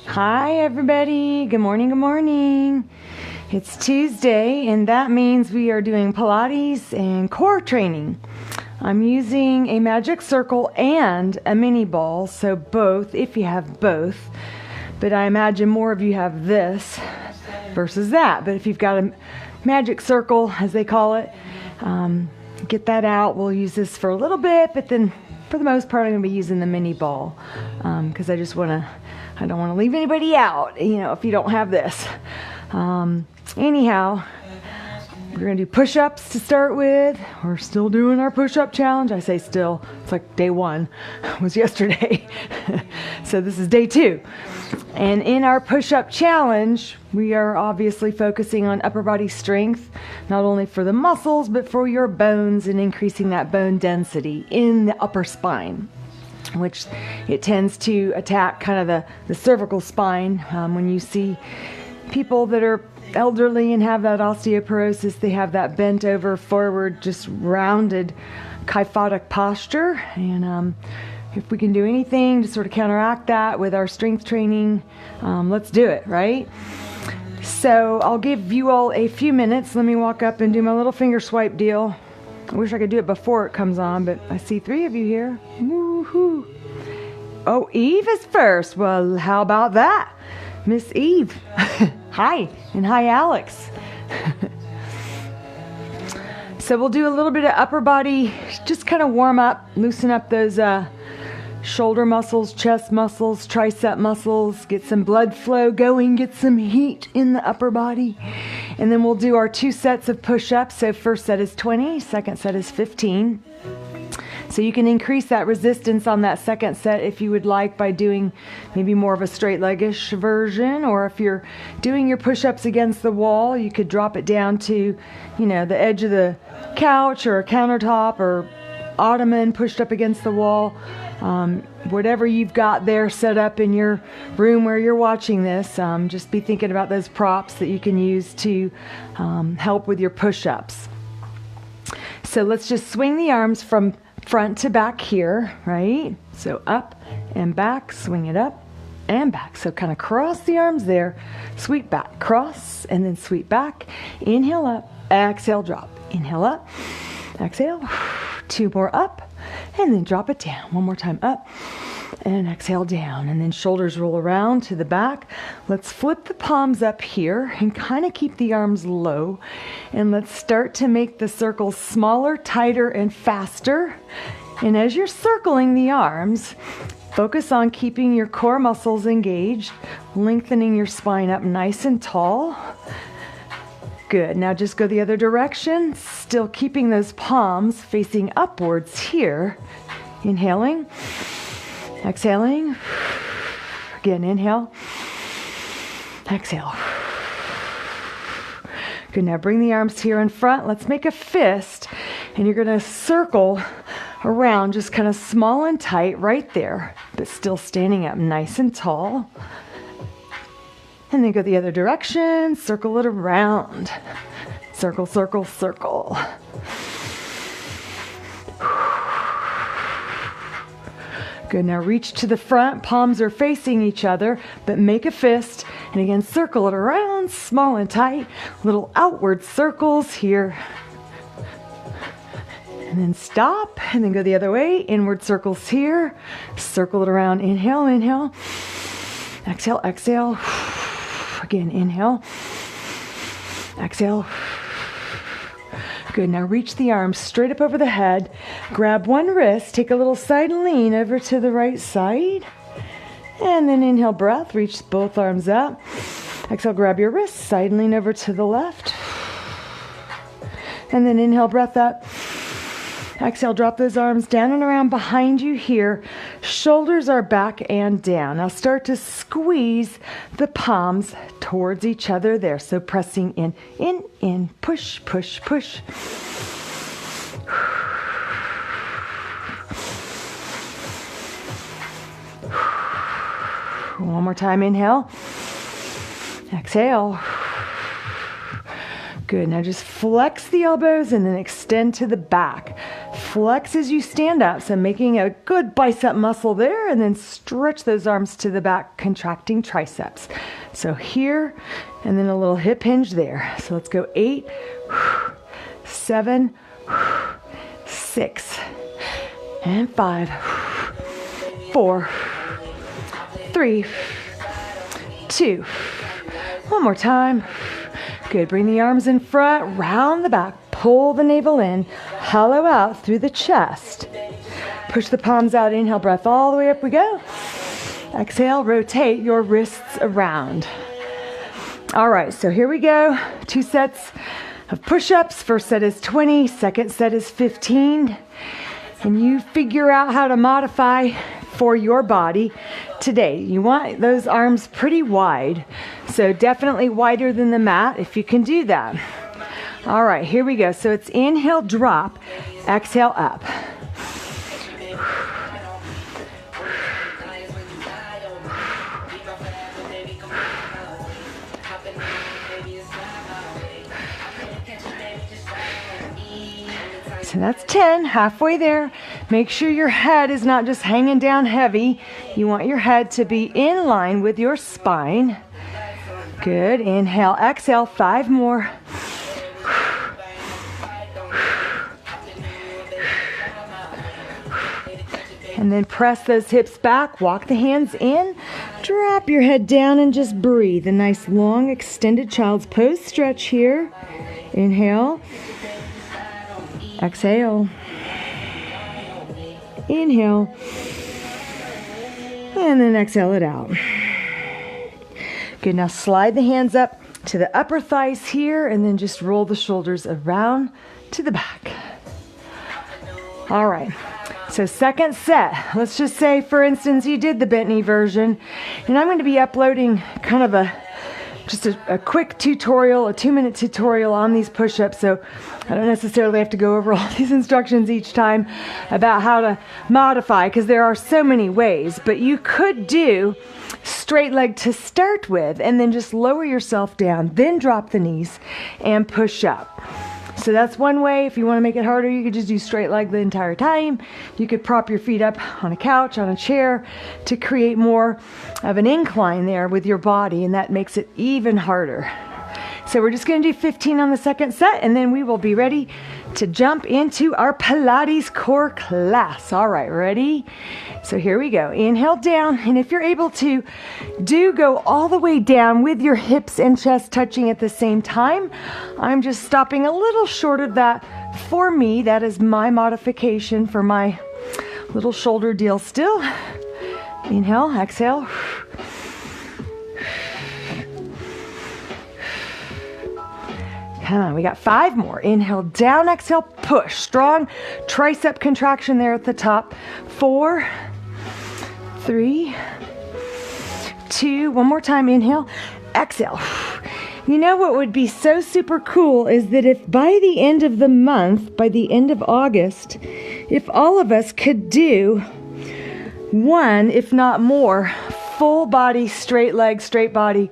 Hi everybody, good morning, good morning. It's Tuesday and that means we are doing Pilates and core training. I'm using a magic circle and a mini ball, so both if you have both. But I imagine more of you have this versus that. But if you've got a magic circle, as they call it, get that out. We'll use this for a little bit, but then for the most part I'm going to be using the mini ball because I don't want to leave anybody out, if you don't have this. Anyhow, we're going to do push-ups to start with. We're still doing our push-up challenge. I say still, it's like day one was yesterday. So this is day 2. And in our push-up challenge, we are obviously focusing on upper body strength, not only for the muscles, but for your bones and increasing that bone density in the upper spine, which it tends to attack kind of the cervical spine. When you see people that are elderly and have that osteoporosis, they have that bent over forward, just rounded kyphotic posture. And if we can do anything to sort of counteract that with our strength training, let's do it, right? So I'll give you all a few minutes. Let me walk up and do my little finger swipe deal. I wish I could do it before it comes on, but I see 3 of you here. Woohoo! Oh, Eve is first. Well, how about that? Miss Eve. Hi. And hi, Alex. So we'll do a little bit of upper body, just kind of warm up, loosen up those shoulder muscles, chest muscles, tricep muscles, get some blood flow going, get some heat in the upper body. And then we'll do our 2 sets of push-ups. So first set is 20, second set is 15. So you can increase that resistance on that second set if you would like by doing maybe more of a straight leg-ish version, or if you're doing your push-ups against the wall, you could drop it down to, the edge of the couch or a countertop or ottoman pushed up against the wall. Whatever you've got there set up in your room where you're watching this, just be thinking about those props that you can use to help with your push-ups. So let's just swing the arms from front to back here, right? So up and back, swing it up and back. So kind of cross the arms there, sweep back, cross, and then sweep back. Inhale up, exhale, drop. Inhale up, exhale. 2 more up, and then drop it down. 1 more time up, and exhale down. And then shoulders roll around to the back. Let's flip the palms up here and kind of keep the arms low. And let's start to make the circles smaller, tighter, and faster. And as you're circling the arms, focus on keeping your core muscles engaged, lengthening your spine up nice and tall. Good. Now just go the other direction, still keeping those palms facing upwards here. Inhaling, exhaling. Again, inhale, exhale. Good. Now bring the arms here in front. Let's make a fist, and you're going to circle around, just kind of small and tight right there, but still standing up nice and tall. And then go the other direction, circle it around. Circle, circle, circle. Good, now reach to the front, palms are facing each other, but make a fist, and again, circle it around, small and tight, little outward circles here. And then stop, and then go the other way, inward circles here, circle it around, inhale, inhale, exhale, exhale. Again, inhale, exhale. Good, now reach the arms straight up over the head. Grab one wrist, take a little side lean over to the right side. And then inhale, breath, reach both arms up. Exhale, grab your wrist, side lean over to the left. And then inhale, breath up. Exhale, drop those arms down and around behind you here. Shoulders are back and down. Now start to squeeze the palms towards each other there. So pressing in, push, push, push. One more time, inhale. Exhale. Good, now just flex the elbows and then extend to the back. flex as you stand up. So making a good bicep muscle there, and then stretch those arms to the back, contracting triceps. So here, and then a little hip hinge there. So let's go 8, 7, 6, and 5, 4, 3, 2. One more time. Good. Bring the arms in front, round the back, pull the navel in, hollow out through the chest. Push the palms out, inhale, breath all the way up we go. Exhale, rotate your wrists around. All right, so here we go. 2 sets of push-ups. First set is 20, second set is 15. And you figure out how to modify for your body today. You want those arms pretty wide, so definitely wider than the mat if you can do that. All right, here we go. So it's inhale, drop, exhale, up. So that's 10, halfway there. Make sure your head is not just hanging down heavy. You want your head to be in line with your spine. Good. Inhale, exhale, 5 more. And then press those hips back, walk the hands in, drop your head down and just breathe. A nice long extended child's pose stretch here. Inhale. Exhale. Inhale. And then exhale it out. Good, now slide the hands up to the upper thighs here and then just roll the shoulders around to the back. All right, so second set. Let's just say, for instance, you did the bent knee version, and I'm going to be uploading kind of a quick tutorial, a 2-minute tutorial on these push-ups, so I don't necessarily have to go over all these instructions each time about how to modify, because there are so many ways. But you could do straight leg to start with, and then just lower yourself down, then drop the knees and push up. So that's one way. If you want to make it harder, you could just do straight leg the entire time. You could prop your feet up on a couch, on a chair, to create more of an incline there with your body, and that makes it even harder. So we're just going to do 15 on the second set, and then we will be ready to jump into our Pilates core class. All right, ready? So here we go. Inhale down, and if you're able to, do go all the way down with your hips and chest touching at the same time. I'm just stopping a little short of that for me. That is my modification for my little shoulder deal still. Inhale, exhale. Come on, we got 5 more. Inhale, down, exhale, push. Strong tricep contraction there at the top. 4, 3, 2, one more time. Inhale, exhale. You know what would be so super cool is that if by the end of the month, by the end of August, if all of us could do 1, if not more, full body, straight leg, straight body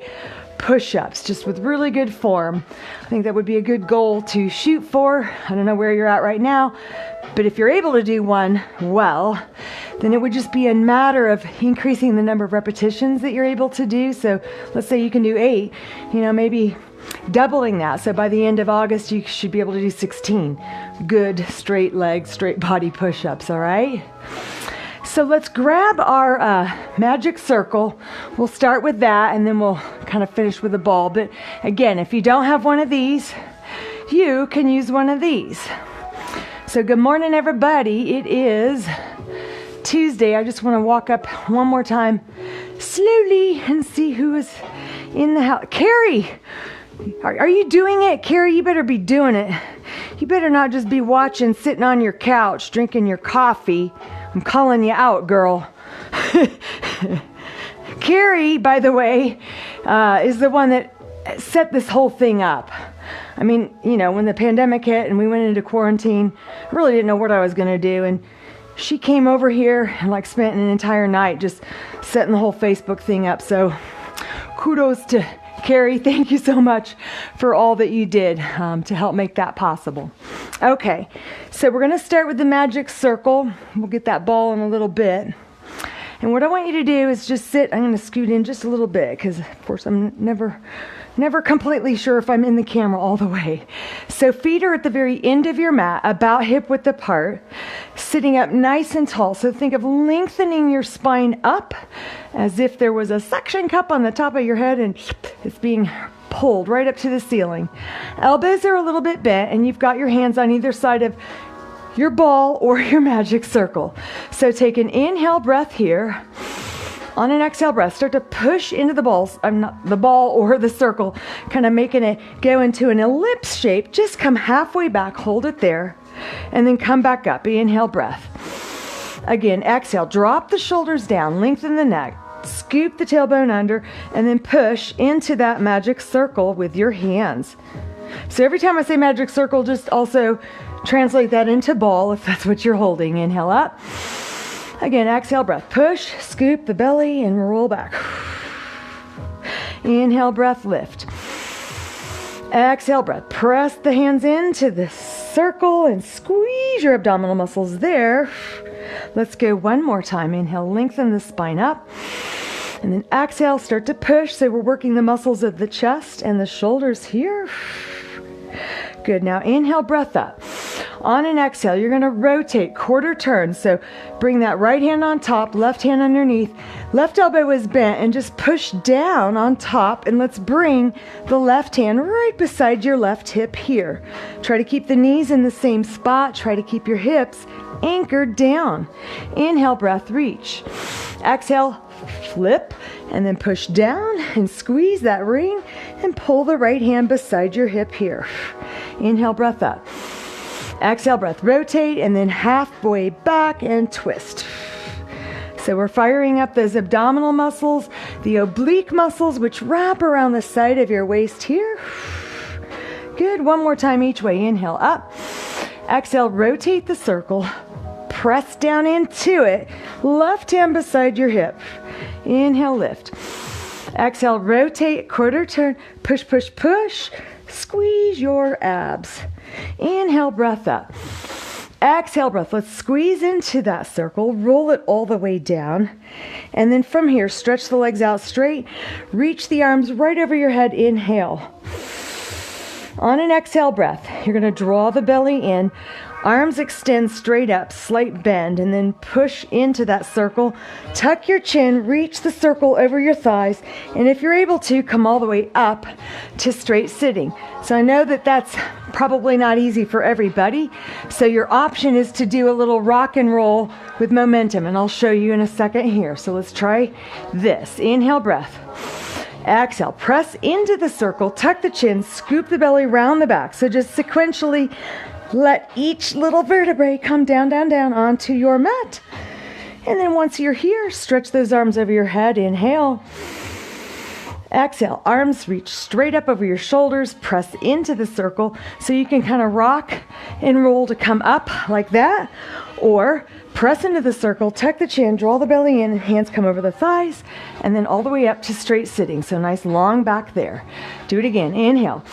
push-ups, just with really good form. I think that would be a good goal to shoot for. I don't know where you're at right now, but if you're able to do 1 well, then it would just be a matter of increasing the number of repetitions that you're able to do. So let's say you can do 8, maybe doubling that. So by the end of August, you should be able to do 16 good straight leg, straight body push-ups, all right? So let's grab our magic circle. We'll start with that, and then we'll kind of finish with a ball. But again, if you don't have one of these, you can use one of these. So good morning, everybody. It is Tuesday. I just want to walk up one more time slowly and see who is in the house. Carrie, are you doing it? Carrie, you better be doing it. You better not just be watching, sitting on your couch, drinking your coffee. I'm calling you out, girl. Carrie, by the way, is the one that set this whole thing up. I mean, when the pandemic hit and we went into quarantine, I really didn't know what I was going to do. And she came over here and spent an entire night just setting the whole Facebook thing up. So kudos to Carrie. Thank you so much for all that you did to help make that possible. Okay, so we're gonna start with the magic circle. We'll get that ball in a little bit. And what I want you to do is just sit. I'm gonna scoot in just a little bit because of course I'm never completely sure if I'm in the camera all the way. So feet are at the very end of your mat, about hip width apart, sitting up nice and tall. So think of lengthening your spine up as if there was a suction cup on the top of your head and it's being pulled right up to the ceiling. Elbows are a little bit bent and you've got your hands on either side of your ball or your magic circle. So take an inhale breath here. On an exhale breath, start to push into the balls. I'm not the ball or the circle, kind of making it go into an ellipse shape. Just come halfway back, hold it there, and then come back up. Inhale breath. Again, exhale, drop the shoulders down, lengthen the neck, scoop the tailbone under, and then push into that magic circle with your hands. So every time I say magic circle, just also translate that into ball if that's what you're holding. Inhale up. Again, exhale breath. Push, scoop the belly, and roll back. Inhale breath, lift. Exhale breath. Press the hands into the circle and squeeze your abdominal muscles there. Let's go one more time. Inhale, lengthen the spine up. And then exhale, start to push. So we're working the muscles of the chest and the shoulders here. Good. Now inhale, breath up. On an exhale, you're going to rotate quarter turn. So bring that right hand on top, left hand underneath. Left elbow is bent and just push down on top. And let's bring the left hand right beside your left hip here. Try to keep the knees in the same spot. Try to keep your hips anchored down. Inhale, breath, reach. Exhale, flip, and then push down and squeeze that ring and pull the right hand beside your hip here. Inhale, breath up. Exhale, breath, rotate, and then halfway back and twist. So we're firing up those abdominal muscles, the oblique muscles, which wrap around the side of your waist here. Good. One more time each way. Inhale, up. Exhale, rotate the circle. Press down into it. Left hand beside your hip. Inhale, lift. Exhale, rotate, quarter turn. Push, push, push. Squeeze your abs. Inhale, breath up. Exhale, breath. Let's squeeze into that circle. Roll it all the way down. And then from here, stretch the legs out straight. Reach the arms right over your head. Inhale. On an exhale breath, you're going to draw the belly in. Arms extend straight up, slight bend, and then push into that circle. Tuck your chin, reach the circle over your thighs, and if you're able to, come all the way up to straight sitting. So I know that that's probably not easy for everybody, so your option is to do a little rock and roll with momentum, and I'll show you in a second here. So let's try this. Inhale, breath. Exhale, press into the circle, tuck the chin, scoop the belly round the back. So just sequentially let each little vertebrae come down, down, down onto your mat. And then once you're here, stretch those arms over your head. Inhale. Exhale, arms reach straight up over your shoulders, press into the circle so you can kind of rock and roll to come up like that. Or press into the circle, tuck the chin, draw the belly in, hands come over the thighs, and then all the way up to straight sitting. So nice long back there. Do it again. Inhale.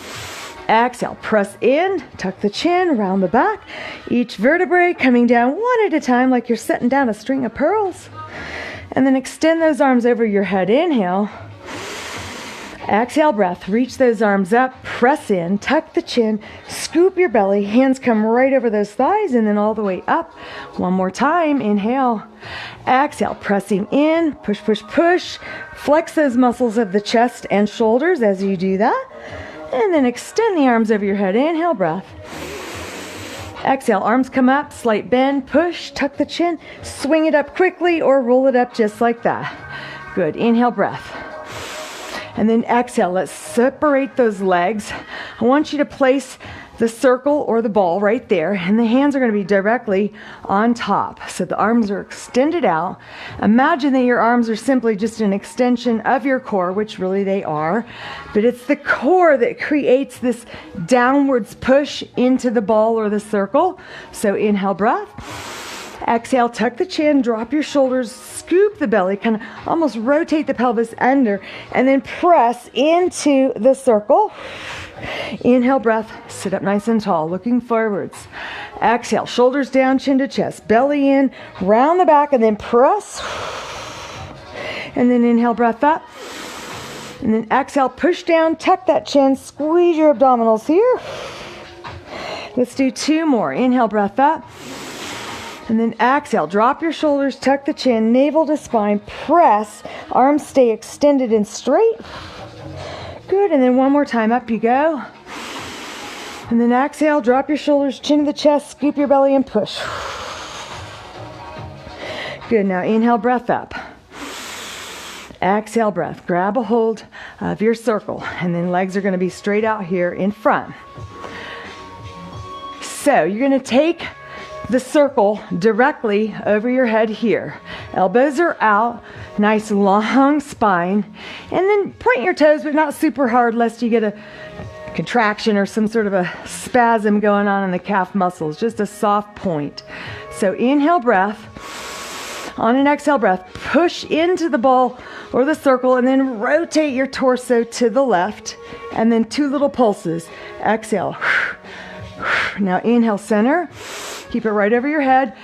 Exhale, press in, tuck the chin, round the back. Each vertebrae coming down one at a time like you're setting down a string of pearls. And then extend those arms over your head. Inhale. Exhale, breath. Reach those arms up, press in, tuck the chin, scoop your belly, hands come right over those thighs, and then all the way up. One more time. Inhale. Exhale, pressing in, push, push, push. Flex those muscles of the chest and shoulders as you do that. And then extend the arms over your head. Inhale, breath. Exhale, arms come up, slight bend, push, tuck the chin, swing it up quickly or roll it up just like that. Good. Inhale, breath. And then exhale, let's separate those legs. I want you to place the circle or the ball right there, and the hands are going to be directly on top. So the arms are extended out. Imagine that your arms are simply just an extension of your core, which really they are, but it's the core that creates this downwards push into the ball or the circle. So inhale, breath. Exhale, tuck the chin, drop your shoulders, scoop the belly, kind of almost rotate the pelvis under, and then press into the circle. Inhale, breath, sit up nice and tall, looking forwards. Exhale, shoulders down, chin to chest, belly in, round the back, and then press. And then inhale, breath up. And then exhale, push down, tuck that chin, squeeze your abdominals here. Let's do 2 more. Inhale, breath up. And then exhale, drop your shoulders, tuck the chin, navel to spine, press, arms stay extended and straight. Good, and then 1 more time, up you go. And then exhale, drop your shoulders, chin to the chest, scoop your belly and push. Good, now inhale, breath up. Exhale, breath, grab a hold of your circle, and then legs are gonna be straight out here in front. So you're gonna take the circle directly over your head here. Elbows are out, nice long spine, and then point your toes, but not super hard lest you get a contraction or some sort of a spasm going on in the calf muscles, just a soft point. So inhale, breath. On an exhale breath, push into the ball or the circle and then rotate your torso to the left, and then 2 little pulses. Exhale. Now inhale, center. Keep it right over your head.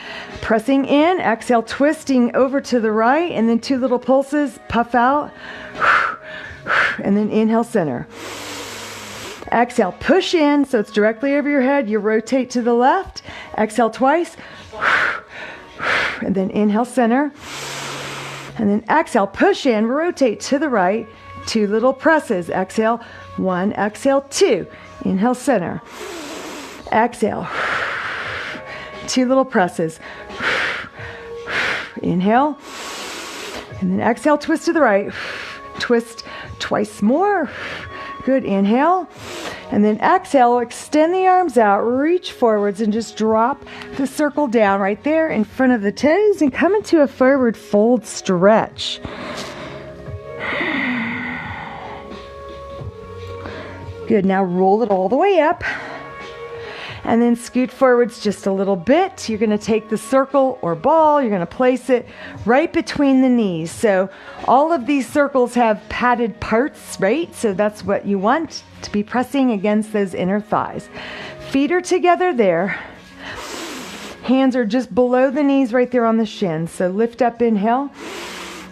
Pressing in, exhale, twisting over to the right, and then 2 little pulses, puff out, and then inhale, center. Exhale, push in, so it's directly over your head. You rotate to the left. Exhale twice, and then inhale, center. And then exhale, push in, rotate to the right. 2 little presses. Exhale, 1, exhale, 2. Inhale, center. Exhale. 2 little presses. Inhale. And then exhale, twist to the right. Twist twice more. Good, inhale. And then exhale, extend the arms out, reach forwards, and just drop the circle down right there in front of the toes and come into a forward fold stretch. Good, now roll it all the way up. And then scoot forwards just a little bit. You're gonna take the circle or ball, you're gonna place it right between the knees. So all of these circles have padded parts, right? So that's what you want to be pressing against those inner thighs. Feet are together there. Hands are just below the knees right there on the shins. So lift up, inhale.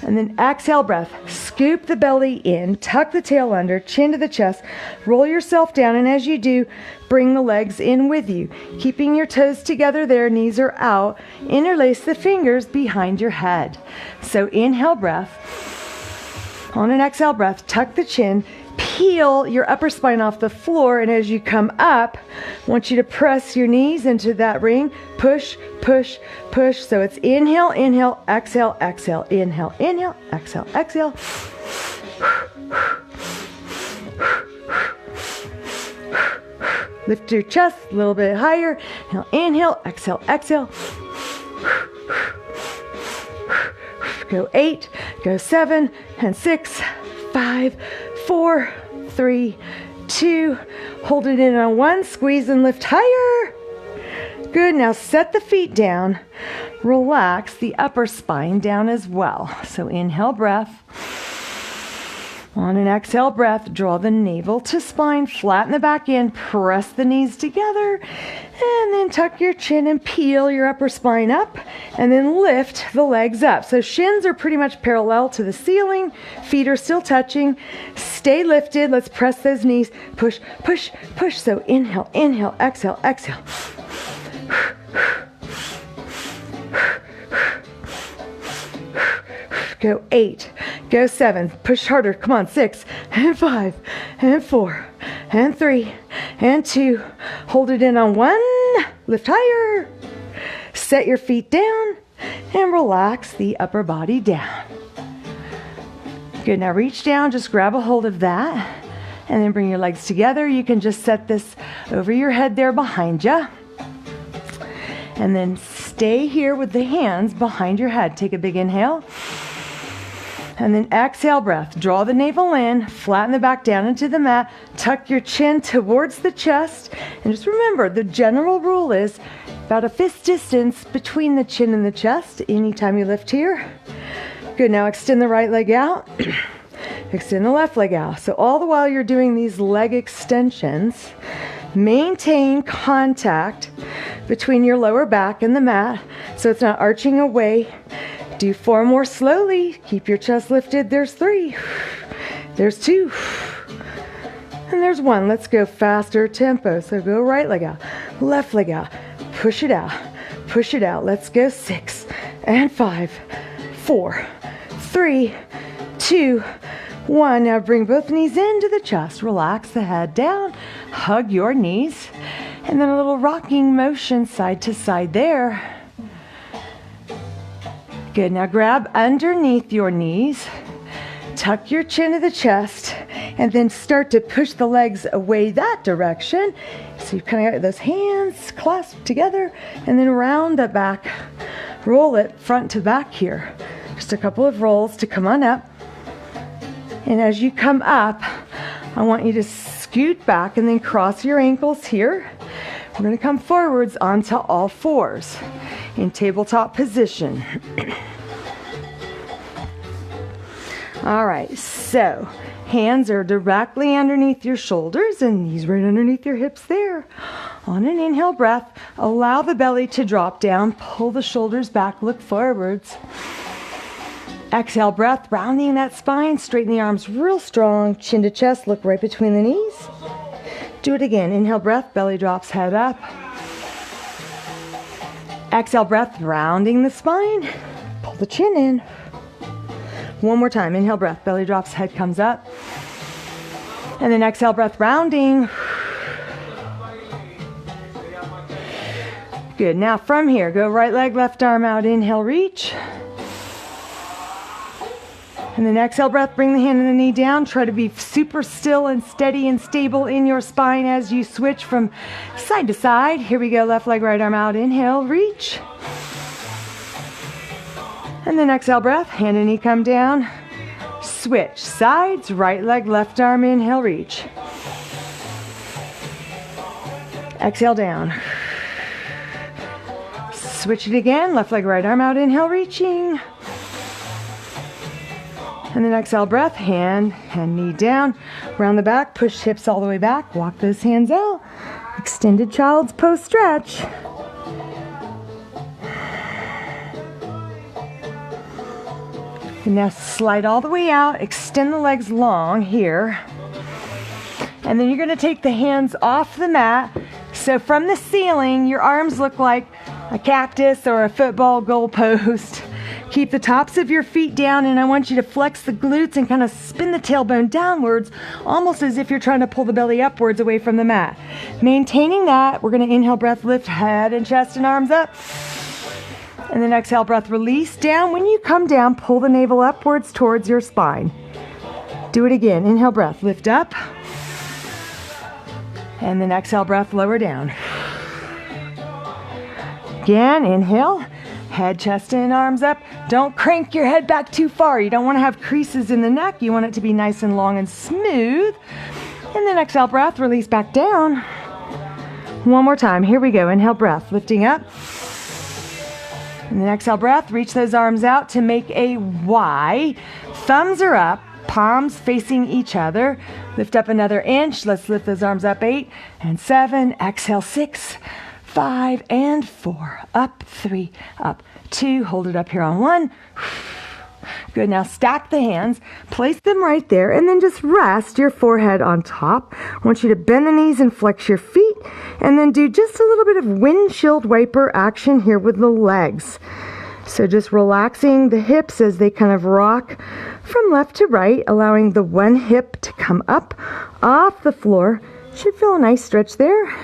And then exhale, breath. Scoop the belly in, tuck the tail under, chin to the chest, roll yourself down, and as you do, bring the legs in with you. Keeping your toes together there, knees are out. Interlace the fingers behind your head. So inhale, breath. On an exhale breath, tuck the chin, peel your upper spine off the floor, and as you come up, I want you to press your knees into that ring. Push, push, push. So it's inhale, inhale, exhale, exhale, inhale, inhale, exhale, exhale. Lift your chest a little bit higher. Inhale, exhale, exhale. Go 8, go 7, and 6, 5, 4, 3, 2. Hold it in on 1, squeeze and lift higher. Good, now set the feet down. Relax the upper spine down as well. So inhale, breath. On an exhale breath, draw the navel to spine, flatten the back end, press the knees together, and then tuck your chin and peel your upper spine up, and then lift the legs up. So shins are pretty much parallel to the ceiling, feet are still touching. Stay lifted, let's press those knees, push, push, push. So inhale, inhale, exhale, exhale. Go 8, go 7, push harder, come on, 6, and 5, and 4, and 3, and 2. Hold it in on 1, lift higher. Set your feet down, and relax the upper body down. Good, now reach down, just grab a hold of that, and then bring your legs together. You can just set this over your head there behind you. And then stay here with the hands behind your head. Take a big inhale. And then exhale, breath. Draw the navel in, flatten the back down into the mat, tuck your chin towards the chest, and just remember, the general rule is about a fist distance between the chin and the chest anytime you lift here. Good, now extend the right leg out. Extend the left leg out. So all the while you're doing these leg extensions, maintain contact between your lower back and the mat so it's not arching away. Do 4 more slowly. Keep your chest lifted. There's 3. There's 2. And there's 1. Let's go faster tempo. So go right leg out, left leg out. Push it out. Push it out. Let's go 6 and 5, 4, 3, 2, 1. Now bring both knees into the chest. Relax the head down. Hug your knees. And then a little rocking motion side to side there. Good. Now grab underneath your knees. Tuck your chin to the chest. And then start to push the legs away that direction. So you kind of got those hands clasped together. And then round the back. Roll it front to back here. Just a couple of rolls to come on up. And as you come up, I want you to scoot back and then cross your ankles here. We're going to come forwards onto all 4s in tabletop position. All right, so hands are directly underneath your shoulders and knees right underneath your hips there. On an inhale breath, allow the belly to drop down, pull the shoulders back, look forwards. Exhale breath, rounding that spine, straighten the arms real strong, chin to chest, look right between the knees. Do it again. Inhale breath, belly drops, head up. Exhale breath, rounding the spine, pull the chin in. One more time. Inhale breath, belly drops, head comes up. And then exhale breath, rounding. Good. Now from here, go right leg, left arm out. Inhale, reach. And then exhale breath, bring the hand and the knee down. Try to be super still and steady and stable in your spine as you switch from side to side. Here we go, left leg, right arm out. Inhale, reach. And then exhale breath, hand and knee come down. Switch sides, right leg, left arm, inhale, reach. Exhale down. Switch it again, left leg, right arm out, inhale, reaching. And then exhale breath, hand and knee down. Round the back, push hips all the way back. Walk those hands out. Extended child's pose stretch. And now slide all the way out. Extend the legs long here. And then you're going to take the hands off the mat. So from the ceiling, your arms look like a cactus or a football goal post. Keep the tops of your feet down, and I want you to flex the glutes and kind of spin the tailbone downwards, almost as if you're trying to pull the belly upwards away from the mat. Maintaining that, we're going to inhale, breath, lift head and chest and arms up. And then exhale, breath, release down. When you come down, pull the navel upwards towards your spine. Do it again. Inhale, breath, lift up. And then exhale, breath, lower down. Again, inhale. Head, chest, and arms up. Don't crank your head back too far. You don't want to have creases in the neck. You want it to be nice and long and smooth. And then exhale, breath, release back down. One more time. Here we go. Inhale, breath, lifting up. And then exhale, breath, reach those arms out to make a Y. Thumbs are up, palms facing each other. Lift up another inch. Let's lift those arms up. 8 and 7. Exhale, 6. 5 and 4, up 3, up 2, hold it up here on 1. Good, now stack the hands, place them right there, and then just rest your forehead on top. I want you to bend the knees and flex your feet, and then do just a little bit of windshield wiper action here with the legs. So just relaxing the hips as they kind of rock from left to right, allowing the one hip to come up off the floor. Should feel a nice stretch there.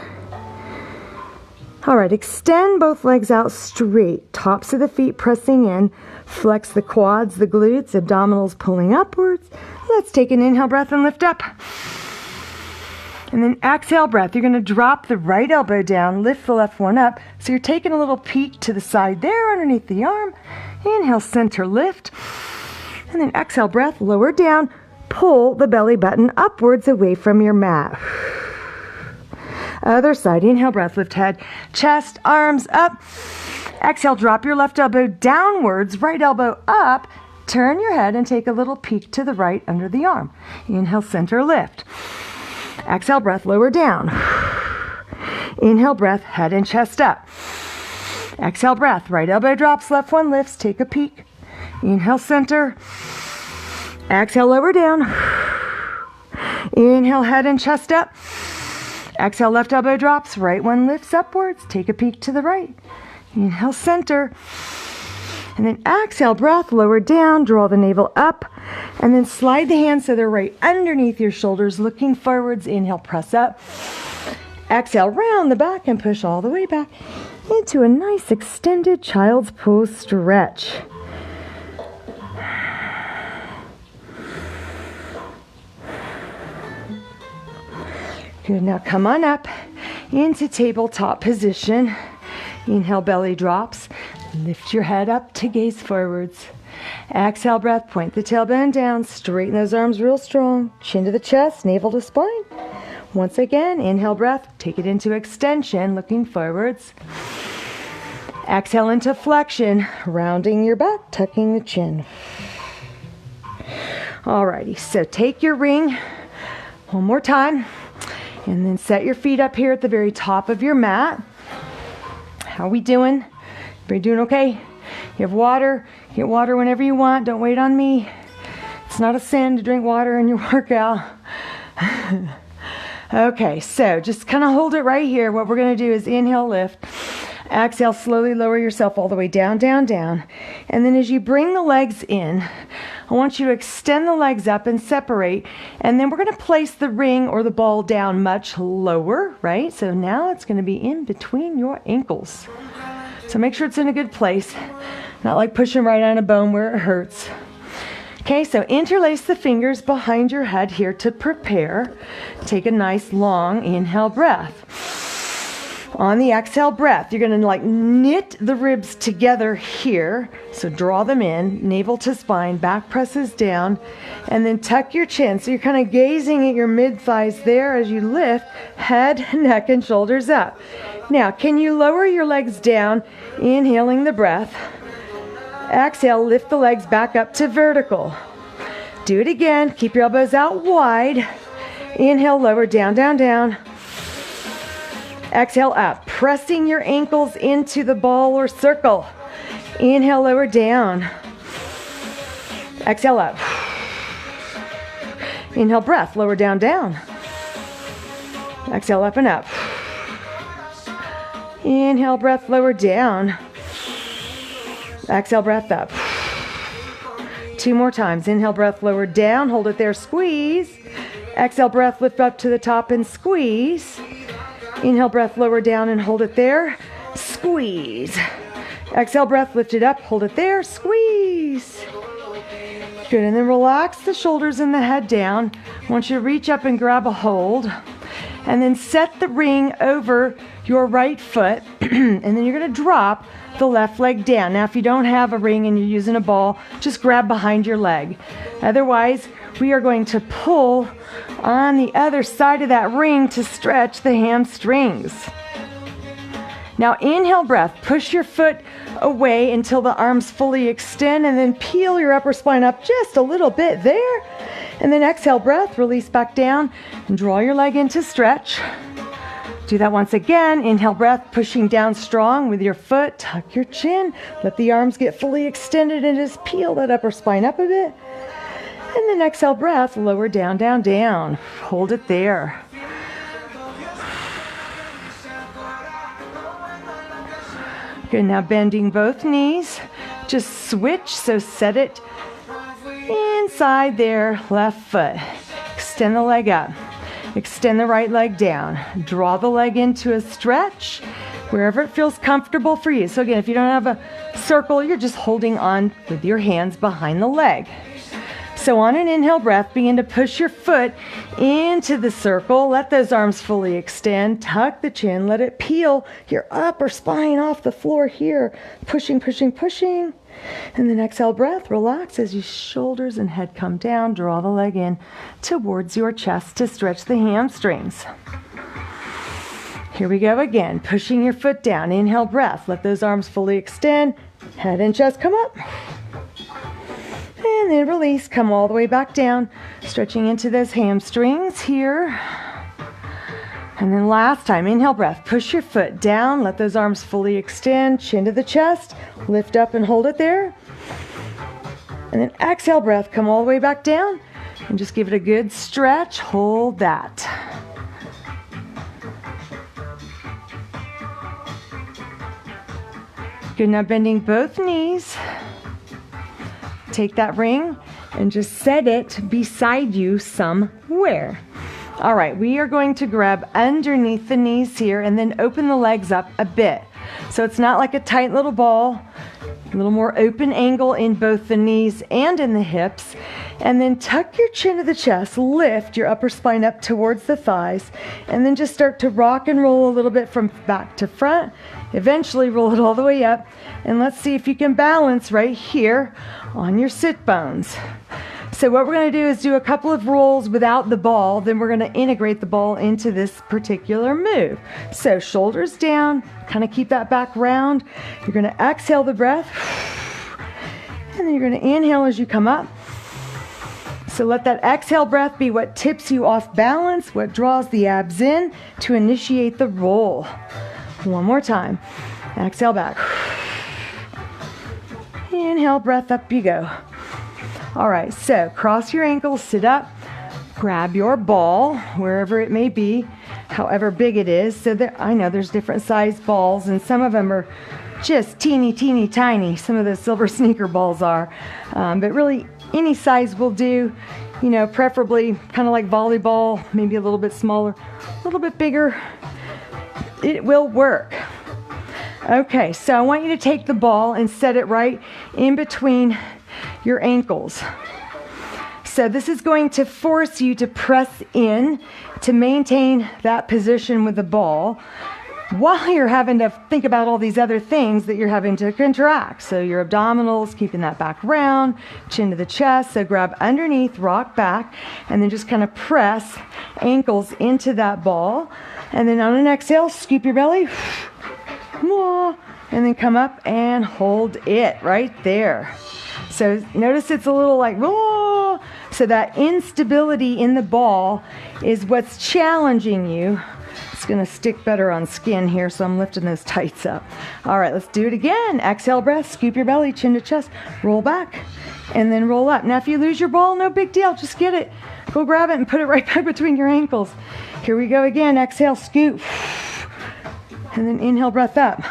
All right, extend both legs out straight, tops of the feet pressing in, flex the quads, the glutes, abdominals pulling upwards. Let's take an inhale breath and lift up. And then exhale breath. You're going to drop the right elbow down, lift the left one up. So you're taking a little peek to the side there underneath the arm. Inhale, center lift. And then exhale breath, lower down, pull the belly button upwards away from your mat. Other side, inhale, breath, lift head, chest, arms up. Exhale, drop your left elbow downwards, right elbow up turn your head and take a little peek to the right under the arm. Inhale, center, lift. Exhale, breath, lower down. Inhale, breath, head and chest up. Exhale, breath, right elbow drops, left one lifts, take a peek. Inhale, center. Exhale, lower down. Inhale, head and chest up. Exhale, left elbow drops, right one lifts upwards, take a peek to the right. Inhale, center. And then exhale, breath, lower down, draw the navel up, and then slide the hands so they're right underneath your shoulders, looking forwards. Inhale, press up. Exhale, round the back and push all the way back into a nice extended child's pose stretch. Good, now come on up into tabletop position. Inhale, belly drops. Lift your head up to gaze forwards. Exhale, breath, point the tailbone down. Straighten those arms real strong. Chin to the chest, navel to spine. Once again, inhale, breath, take it into extension, looking forwards. Exhale into flexion, rounding your back, tucking the chin. Alrighty, so take your ring one more time, and then set your feet up here at the very top of your mat. How we doing? Everybody doing okay? You have water? Get water whenever you want. Don't wait on me. It's not a sin to drink water in your workout. Okay, so just kind of hold it right here. What we're going to do is inhale, lift. Exhale, slowly lower yourself all the way down, down, down. And then as you bring the legs in, I want you to extend the legs up and separate. And then we're going to place the ring or the ball down much lower, right? So now it's going to be in between your ankles. So make sure it's in a good place. Not like pushing right on a bone where it hurts. Okay, so interlace the fingers behind your head here to prepare. Take a nice long inhale breath. On the exhale breath, you're gonna like knit the ribs together here. So draw them in, navel to spine, back presses down, and then tuck your chin. So you're kind of gazing at your mid-thighs there as you lift, head, neck, and shoulders up. Now, can you lower your legs down, inhaling the breath? Exhale, lift the legs back up to vertical. Do it again. Keep your elbows out wide. Inhale, lower, down, down, down. Exhale, up. Pressing your ankles into the ball or circle. Inhale, lower, down. Exhale, up. Inhale, breath, lower, down, down. Exhale, up and up. Inhale, breath, lower, down. Exhale, breath up. 2 more times. Inhale, breath, lower down. Hold it there, squeeze. Exhale, breath, lift up to the top and squeeze. Inhale, breath, lower down and hold it there. Squeeze. Exhale, breath, lift it up, hold it there, squeeze. Good, and then relax the shoulders and the head down. I want you to reach up and grab a hold. And then set the ring over your right foot. And then you're going to drop the left leg down. Now, if you don't have a ring and you're using a ball, just grab behind your leg. Otherwise, we are going to pull on the other side of that ring to stretch the hamstrings. Now, inhale breath. Push your foot away until the arms fully extend, and then peel your upper spine up just a little bit there. And then exhale breath, release back down, and draw your leg into stretch. Do that once again. Inhale breath, pushing down strong with your foot. Tuck your chin. Let the arms get fully extended and just peel that upper spine up a bit. And then exhale breath, lower down, down, down. Hold it there. Good, now bending both knees. Just switch, so set it inside their left foot. Extend the leg up. Extend the right leg down. Draw the leg into a stretch wherever it feels comfortable for you. So again, if you don't have a circle, you're just holding on with your hands behind the leg. So on an inhale breath, begin to push your foot into the circle. Let those arms fully extend. Tuck the chin. Let it peel your upper spine off the floor here. Pushing, pushing, pushing. And then exhale breath. Relax as your shoulders and head come down. Draw the leg in towards your chest to stretch the hamstrings. Here we go again. Pushing your foot down. Inhale breath. Let those arms fully extend. Head and chest come up. And then release, come all the way back down, stretching into those hamstrings here. And then last time, inhale breath, push your foot down, let those arms fully extend, chin to the chest, lift up and hold it there. And then exhale breath, come all the way back down and just give it a good stretch, hold that. Good, now bending both knees. Take that ring and just set it beside you somewhere. All right, we are going to grab underneath the knees here and then open the legs up a bit. So it's not like a tight little ball, a little more open angle in both the knees and in the hips. And then tuck your chin to the chest, lift your upper spine up towards the thighs, and then just start to rock and roll a little bit from back to front. Eventually roll it all the way up. And let's see if you can balance right here on your sit bones. So what we're going to do is do a couple of rolls without the ball, then we're going to integrate the ball into this particular move. So shoulders down, kind of keep that back round. You're going to exhale the breath, and then you're going to inhale as you come up. So let that exhale breath be what tips you off balance, what draws the abs in to initiate the roll. One more time. Exhale back. Inhale, breath, up you go. All right, so cross your ankles, sit up, grab your ball, wherever it may be, however big it is. So I know there's different size balls, and some of them are just teeny, teeny, tiny. Some of those silver sneaker balls are. But really, any size will do, you know, preferably kind of like volleyball, maybe a little bit smaller, a little bit bigger. It will work. Okay, so I want you to take the ball and set it right in between your ankles. So this is going to force you to press in to maintain that position with the ball while you're having to think about all these other things that you're having to contract. So your abdominals, keeping that back round, chin to the chest. So grab underneath, rock back, and then just kind of press ankles into that ball. And then on an exhale, scoop your belly, and then come up and hold it right there. So notice it's a little like, whoa. So that instability in the ball is what's challenging you. It's going to stick better on skin here, so I'm lifting those tights up. All right, let's do it again. Exhale breath, scoop your belly, chin to chest, roll back, and then roll up. Now, if you lose your ball, no big deal. Just get it. Go grab it and put it right back between your ankles. Here we go again. Exhale, scoop, and then inhale, breath up.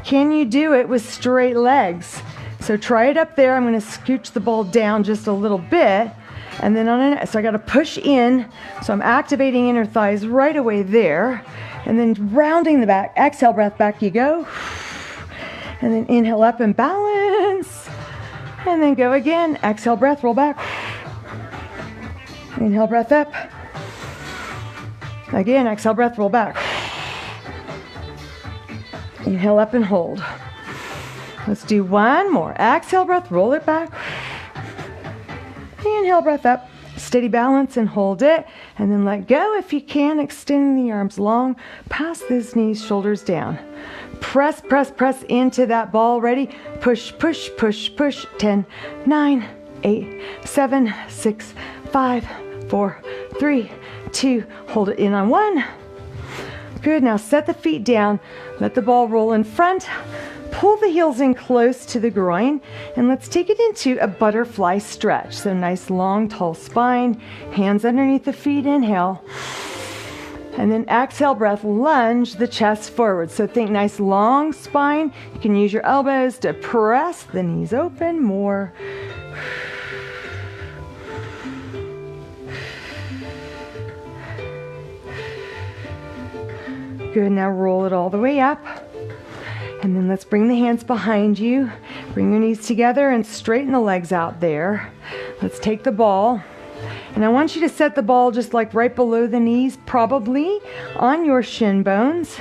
Can you do it with straight legs? So try it up there. I'm going to scooch the ball down just a little bit. And then so I got to push in. So I'm activating inner thighs right away there. And then rounding the back. Exhale, breath, back you go. And then inhale up and balance. And then go again. Exhale, breath, roll back. Inhale, breath up. Again, exhale, breath, roll back. Inhale up and hold. Let's do one more. Exhale, breath, roll it back. Inhale, breath up. Steady balance and hold it. And then let go if you can, extending the arms long, past those knees, shoulders down. Press, press, press into that ball. Ready? Push, push, push, push. 10, 9, 8, 7, 6, 5, 4, 3, 2. Hold it in on 1. Good. Now set the feet down. Let the ball roll in front. Pull the heels in close to the groin, and let's take it into a butterfly stretch. So nice, long, tall spine, hands underneath the feet, inhale. And then exhale, breath, lunge the chest forward. So think nice, long spine. You can use your elbows to press the knees open more. Good, now roll it all the way up. And then let's bring the hands behind you. Bring your knees together and straighten the legs out there. Let's take the ball. And I want you to set the ball just like right below the knees, probably on your shin bones.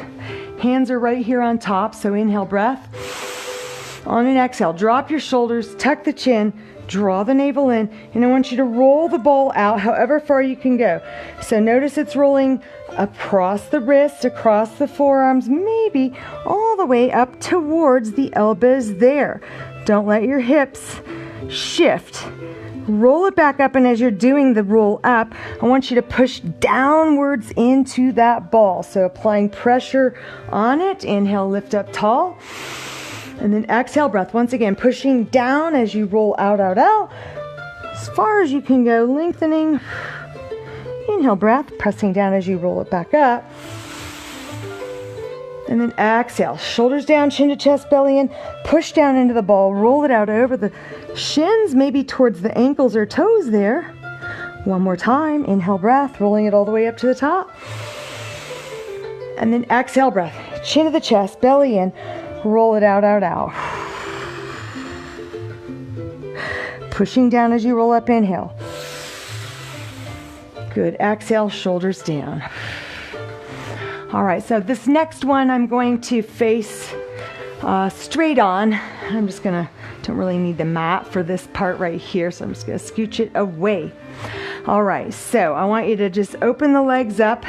Hands are right here on top, so inhale, breath. On an exhale, drop your shoulders, tuck the chin, draw the navel in, and I want you to roll the ball out however far you can go. So notice it's rolling across the wrists, across the forearms, maybe all the way up towards the elbows there. Don't let your hips shift. Roll it back up, and as you're doing the roll up, I want you to push downwards into that ball. So applying pressure on it. Inhale, lift up tall. And then exhale, breath. Once again, pushing down as you roll out, out, out. As far as you can go, lengthening. Inhale, breath, pressing down as you roll it back up. And then exhale, shoulders down, chin to chest, belly in, push down into the ball, roll it out over the shins, maybe towards the ankles or toes there. One more time, inhale, breath, rolling it all the way up to the top. And then exhale, breath, chin to the chest, belly in, roll it out, out, out. Pushing down as you roll up, inhale. Good, exhale, shoulders down. All right, so this next one I'm going to face straight on. I'm just gonna, don't really need the mat for this part right here, so I'm just gonna scooch it away. All right, so I want you to just open the legs up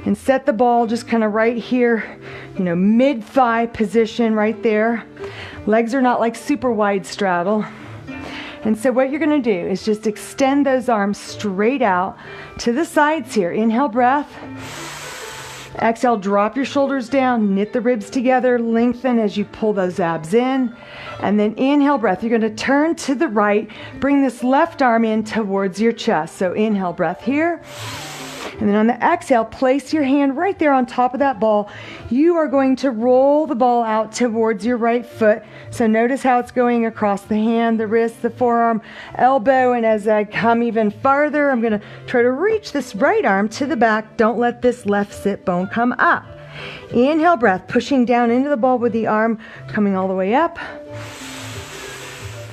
and set the ball just kind of right here, you know, mid-thigh position right there. Legs are not like super wide straddle. And so what you're gonna do is just extend those arms straight out to the sides here. Inhale, breath. Exhale, drop your shoulders down, knit the ribs together, lengthen as you pull those abs in. And then inhale, breath. You're going to turn to the right, bring this left arm in towards your chest. So inhale, breath here. And then on the exhale, place your hand right there on top of that ball. You are going to roll the ball out towards your right foot. So notice how it's going across the hand, the wrist, the forearm, elbow. And as I come even farther, I'm going to try to reach this right arm to the back. Don't let this left sit bone come up. Inhale, breath, pushing down into the ball with the arm coming all the way up.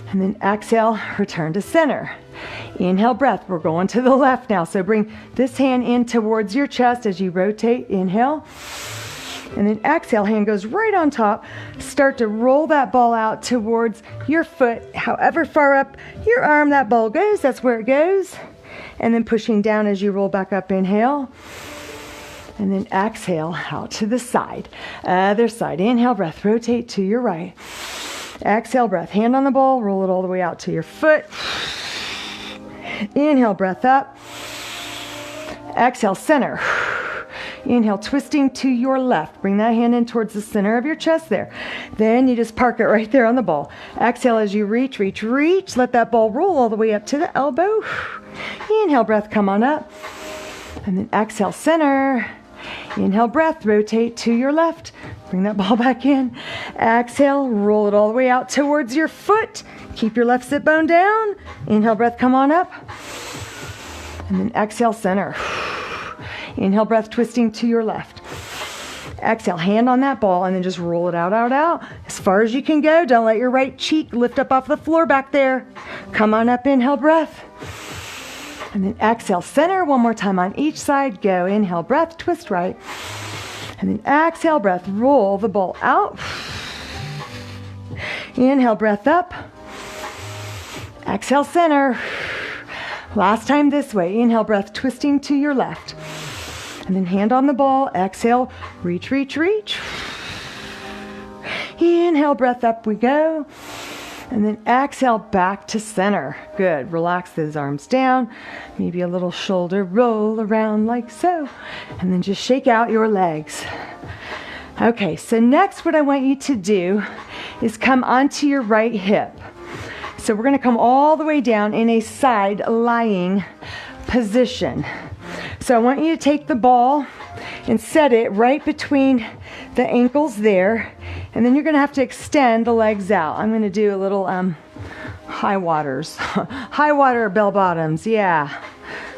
And then exhale, return to center. Inhale, breath. We're going to the left now. So bring this hand in towards your chest as you rotate. Inhale. And then exhale, hand goes right on top. Start to roll that ball out towards your foot. However far up your arm that ball goes, that's where it goes. And then pushing down as you roll back up. Inhale. And then exhale out to the side. Other side. Inhale, breath. Rotate to your right. Exhale, breath. Hand on the ball. Roll it all the way out to your foot. Inhale, breath up. Exhale, center. Inhale, twisting to your left. Bring that hand in towards the center of your chest there. Then you just park it right there on the ball. Exhale as you reach, reach, reach. Let that ball roll all the way up to the elbow. Inhale, breath, come on up. And then exhale, center. Inhale, breath, rotate to your left. Bring that ball back in. Exhale, roll it all the way out towards your foot. Keep your left sit bone down. Inhale, breath, come on up. And then exhale, center. Inhale, breath, twisting to your left. Exhale, hand on that ball, and then just roll it out, out, out. As far as you can go. Don't let your right cheek lift up off the floor back there. Come on up, inhale, breath. And then exhale, center. One more time on each side. Go, inhale, breath, twist right. And then exhale, breath, roll the ball out. Inhale, breath up. Exhale, center. Last time this way. Inhale, breath, twisting to your left. And then hand on the ball. Exhale, reach, reach, reach. Inhale, breath up we go. And then exhale, back to center. Good. Relax those arms down. Maybe a little shoulder roll around like so. And then just shake out your legs. Okay, so next what I want you to do is come onto your right hip. So we're going to come all the way down in a side lying position. So I want you to take the ball and set it right between the ankles there. And then you're going to have to extend the legs out. I'm going to do a little high waters. High water bell bottoms. Yeah,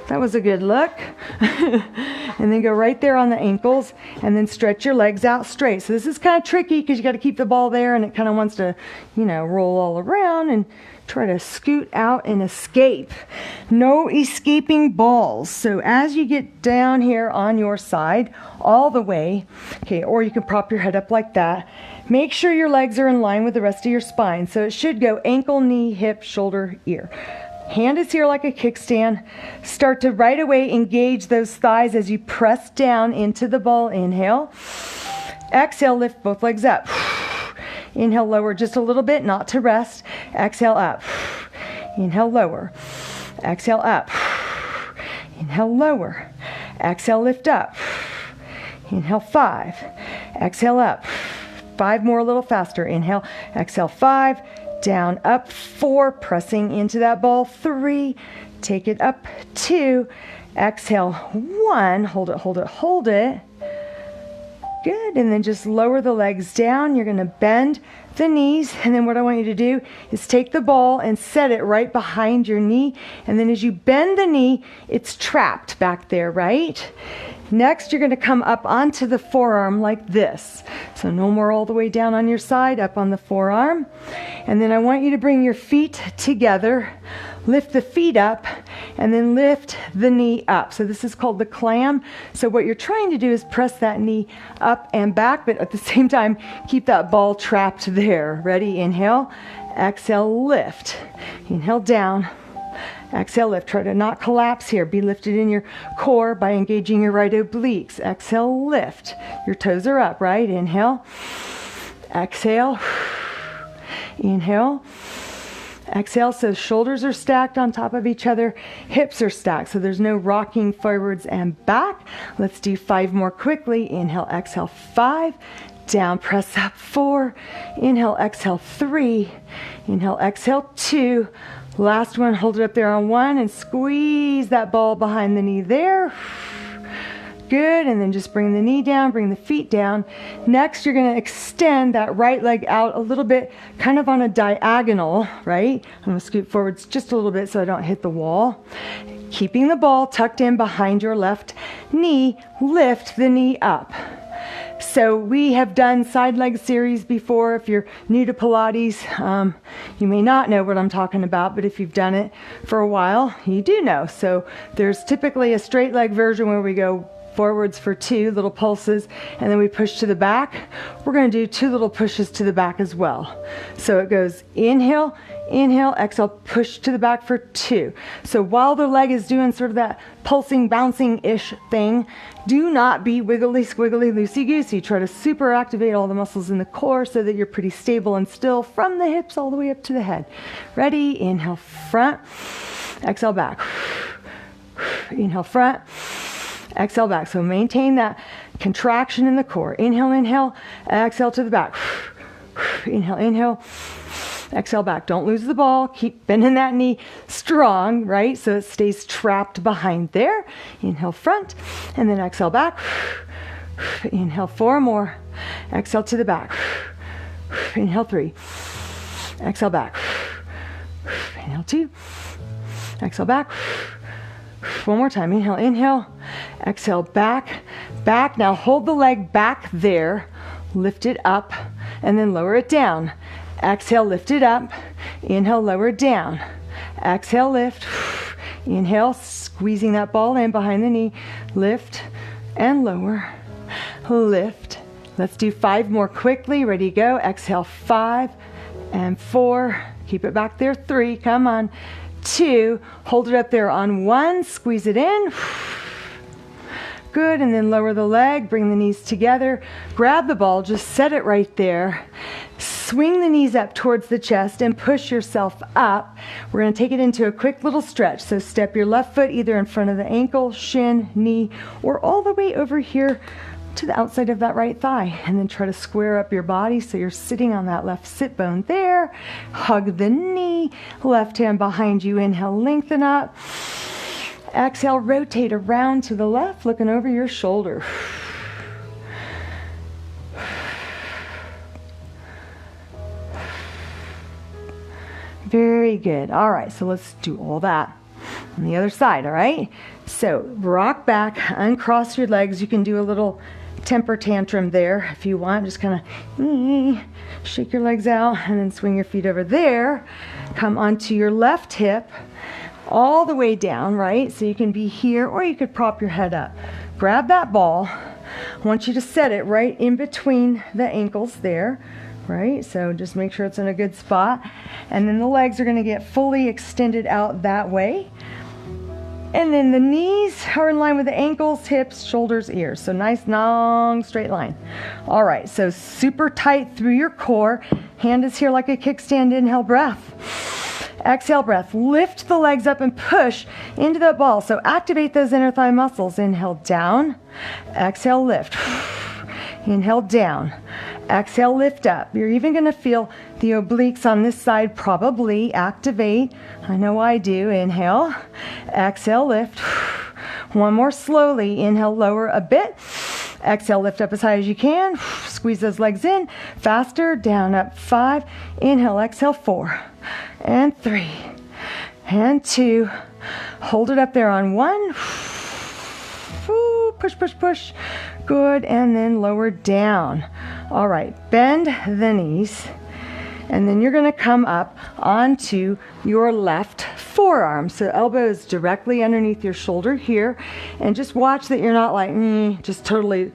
that was a good look. And then go right there on the ankles and then stretch your legs out straight. So this is kind of tricky because you got to keep the ball there and it kind of wants to, you know, roll all around and try to scoot out and escape. No escaping balls. So as you get down here on your side, all the way, okay, or you can prop your head up like that. Make sure your legs are in line with the rest of your spine. So it should go ankle, knee, hip, shoulder, ear. Hand is here like a kickstand. Start to right away engage those thighs as you press down into the ball. Inhale. Exhale, lift both legs up. Inhale, lower just a little bit, not to rest. Exhale, up. Inhale, lower. Exhale, up. Inhale, lower. Exhale, lift up. Inhale, 5. Exhale, up. 5 more, a little faster. Inhale, exhale, 5. Down, up, 4. Pressing into that ball, 3. Take it up, 2. Exhale, 1. Hold it, hold it, hold it. Good, and then just lower the legs down. You're gonna bend the knees, and then what I want you to do is take the ball and set it right behind your knee, and then as you bend the knee, it's trapped back there, right? Next, you're gonna come up onto the forearm like this. So no more all the way down on your side, up on the forearm. And then I want you to bring your feet together, lift the feet up, and then lift the knee up. So this is called the clam. So what you're trying to do is press that knee up and back, but at the same time, keep that ball trapped there. Ready? Inhale, exhale, lift. Inhale, down. Exhale, lift. Try to not collapse here. Be lifted in your core by engaging your right obliques. Exhale, lift. Your toes are up, right? Inhale. Exhale. Inhale. Exhale, so shoulders are stacked on top of each other, hips are stacked, so there's no rocking forwards and back. Let's do 5 more quickly. Inhale, exhale, 5. Down, press up, 4. Inhale, exhale, 3. Inhale, exhale, 2. Last one, hold it up there on 1 and squeeze that ball behind the knee there. Good, and then just bring the knee down, bring the feet down. Next, you're gonna extend that right leg out a little bit, kind of on a diagonal, right? I'm gonna scoot forwards just a little bit so I don't hit the wall. Keeping the ball tucked in behind your left knee, lift the knee up. So we have done side leg series before. If you're new to Pilates, you may not know what I'm talking about, but if you've done it for a while, you do know. So there's typically a straight leg version where we go forwards for 2 little pulses, and then we push to the back. We're going to do 2 little pushes to the back as well. So it goes inhale, inhale, exhale, push to the back for 2. So while the leg is doing sort of that pulsing, bouncing-ish thing, do not be wiggly, squiggly, loosey-goosey. Try to super activate all the muscles in the core so that you're pretty stable and still from the hips all the way up to the head. Ready? Inhale, front. Exhale, back. Inhale, front. Exhale, back. So maintain that contraction in the core. Inhale, inhale, exhale to the back. Inhale, inhale, exhale back. Don't lose the ball. Keep bending that knee strong, right? So it stays trapped behind there. Inhale, front, and then exhale back. Inhale, 4 more. Exhale to the back. Inhale, 3. Exhale back. Inhale, 2. Exhale back. One more time. Inhale, inhale. Exhale, back, back. Now hold the leg back there. Lift it up and then lower it down. Exhale, lift it up. Inhale, lower it down. Exhale, lift. Inhale, squeezing that ball in behind the knee. Lift and lower. Lift. Let's do 5 more quickly. Ready, go. Exhale, 5 and 4. Keep it back there. 3. Come on. 2, hold it up there on 1, squeeze it in. Good, and then lower the leg, bring the knees together, grab the ball, just set it right there. Swing the knees up towards the chest and push yourself up. We're going to take it into a quick little stretch. So step your left foot either in front of the ankle, shin, knee, or all the way over here to the outside of that right thigh, and then try to square up your body so you're sitting on that left sit bone there. Hug the knee, left hand behind you. Inhale, lengthen up. Exhale, rotate around to the left, looking over your shoulder. Very good. All right, so let's do all that on the other side, all right? So rock back, uncross your legs. You can do a little temper tantrum there if you want. Just kind of shake your legs out and then swing your feet over there. Come onto your left hip all the way down, right? So you can be here, or you could prop your head up. Grab that ball. I want you to set it right in between the ankles there, right? So just make sure it's in a good spot. And then the legs are going to get fully extended out that way. And then the knees are in line with the ankles, hips, shoulders, ears. So nice, long, straight line. All right, so super tight through your core. Hand is here like a kickstand. Inhale, breath. Exhale, breath. Lift the legs up and push into the ball. So activate those inner thigh muscles. Inhale, down. Exhale, lift. Inhale, down. Exhale, lift up. You're even going to feel the obliques on this side probably activate. I know I do. Inhale. Exhale, lift. One more slowly. Inhale, lower a bit. Exhale, lift up as high as you can. Squeeze those legs in. Faster. Down, up. 5. Inhale, exhale. 4. And 3. And 2. Hold it up there on 1. Push, push, push. Good. And then lower down. All right. Bend the knees. And then you're going to come up onto your left forearm. So elbow is directly underneath your shoulder here. And just watch that you're not like, just totally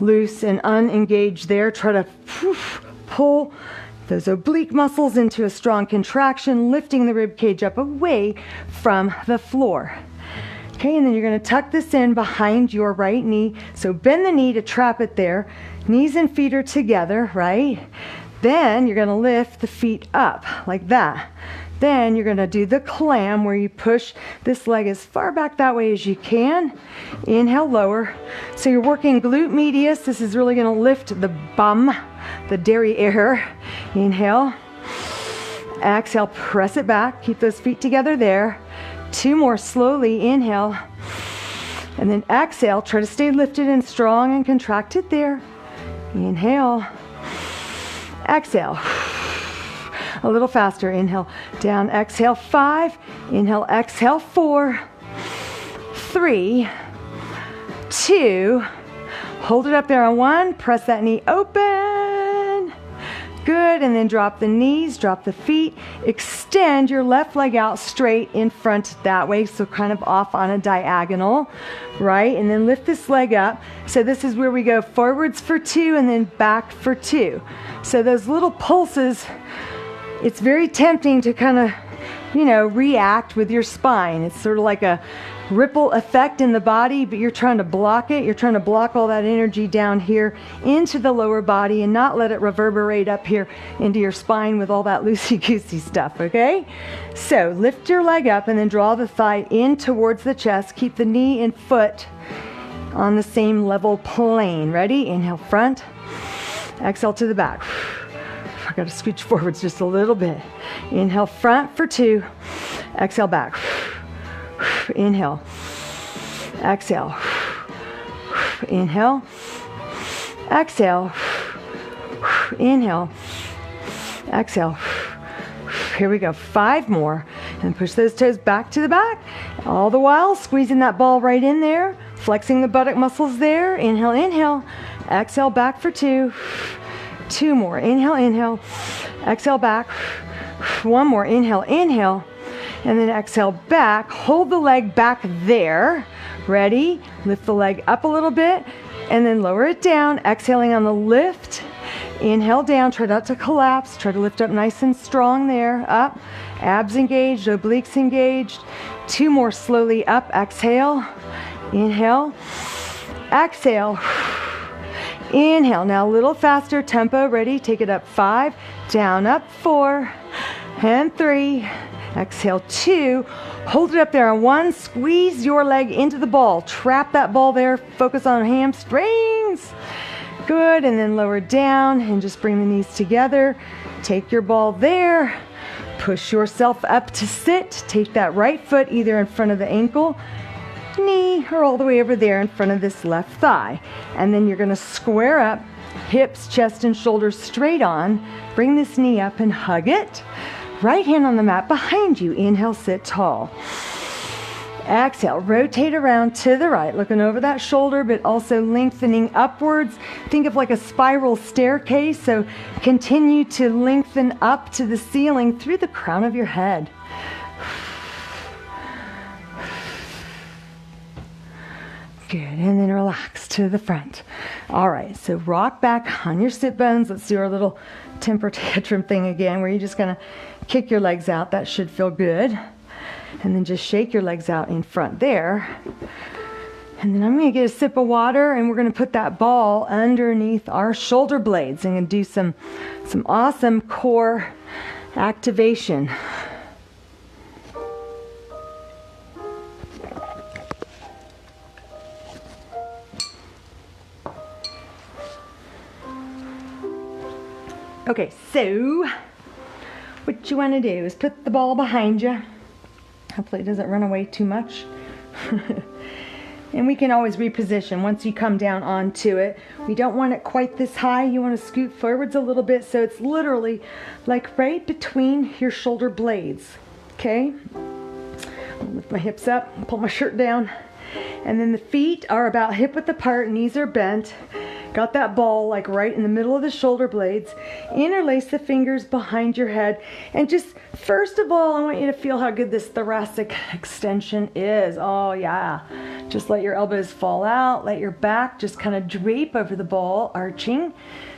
loose and unengaged there. Try to pull those oblique muscles into a strong contraction, lifting the rib cage up away from the floor. Okay, and then you're going to tuck this in behind your right knee. So bend the knee to trap it there. Knees and feet are together, right? Then you're going to lift the feet up like that. Then you're going to do the clam where you push this leg as far back that way as you can. Inhale, lower. So you're working glute medius. This is really going to lift the bum, the derriere. Inhale. Exhale, press it back. Keep those feet together there. 2 more slowly. Inhale. And then exhale. Try to stay lifted and strong and contracted there. Inhale. Exhale. A little faster. Inhale, down, exhale, 5. Inhale, exhale, 4, 3, 2. Hold it up there on 1. Press that knee open. Good. And then drop the knees, drop the feet. Extend your left leg out straight in front that way. So kind of off on a diagonal, right? And then lift this leg up. So this is where we go forwards for 2 and then back for 2. So those little pulses, it's very tempting to kind of, react with your spine. It's sort of like a ripple effect in the body, but you're trying to block it. You're trying to block all that energy down here into the lower body and not let it reverberate up here into your spine with all that loosey-goosey stuff, okay? So lift your leg up and then draw the thigh in towards the chest. Keep the knee and foot on the same level plane. Ready? Inhale, front. Exhale to the back. I got to scooch forwards just a little bit. Inhale, front for 2. Exhale, back. Inhale. Exhale. Inhale. Exhale. Inhale. Exhale. Here we go. 5 more. And push those toes back to the back. All the while squeezing that ball right in there. Flexing the buttock muscles there. Inhale, inhale. Exhale, back for 2. 2 more. Inhale, inhale. Exhale, back. 1 more. Inhale, inhale. And then exhale back. Hold the leg back there. Ready? Lift the leg up a little bit. And then lower it down. Exhaling on the lift. Inhale down. Try not to collapse. Try to lift up nice and strong there. Up. Abs engaged. Obliques engaged. 2 more slowly up. Exhale. Inhale. Exhale. Inhale. Now a little faster tempo. Ready? Take it up. 5. Down, up. 4. And 3. Exhale, 2. Hold it up there on 1. Squeeze your leg into the ball. Trap that ball there. Focus on hamstrings. Good. And then lower down and just bring the knees together. Take your ball there. Push yourself up to sit. Take that right foot either in front of the ankle, knee, or all the way over there in front of this left thigh. And then you're going to square up, hips, chest, and shoulders straight on. Bring this knee up and hug it. Right hand on the mat behind you. Inhale, sit tall. Exhale, rotate around to the right, looking over that shoulder, but also lengthening upwards. Think of like a spiral staircase, so continue to lengthen up to the ceiling through the crown of your head. Good, and then relax to the front. All right, so rock back on your sit bones. Let's do our little temper tantrum thing again, where you're just gonna kick your legs out. That should feel good. And then just shake your legs out in front there. And then I'm gonna get a sip of water, and we're gonna put that ball underneath our shoulder blades and do some awesome core activation. Okay, so what you want to do is put the ball behind you. Hopefully it doesn't run away too much. And we can always reposition once you come down onto it. We don't want it quite this high. You want to scoot forwards a little bit so it's literally like right between your shoulder blades. Okay? I'll lift my hips up, pull my shirt down. And then the feet are about hip width apart, knees are bent. Got that ball like right in the middle of the shoulder blades. Interlace the fingers behind your head. And just, first of all, I want you to feel how good this thoracic extension is. Oh yeah. Just let your elbows fall out. Let your back just kind of drape over the ball, arching,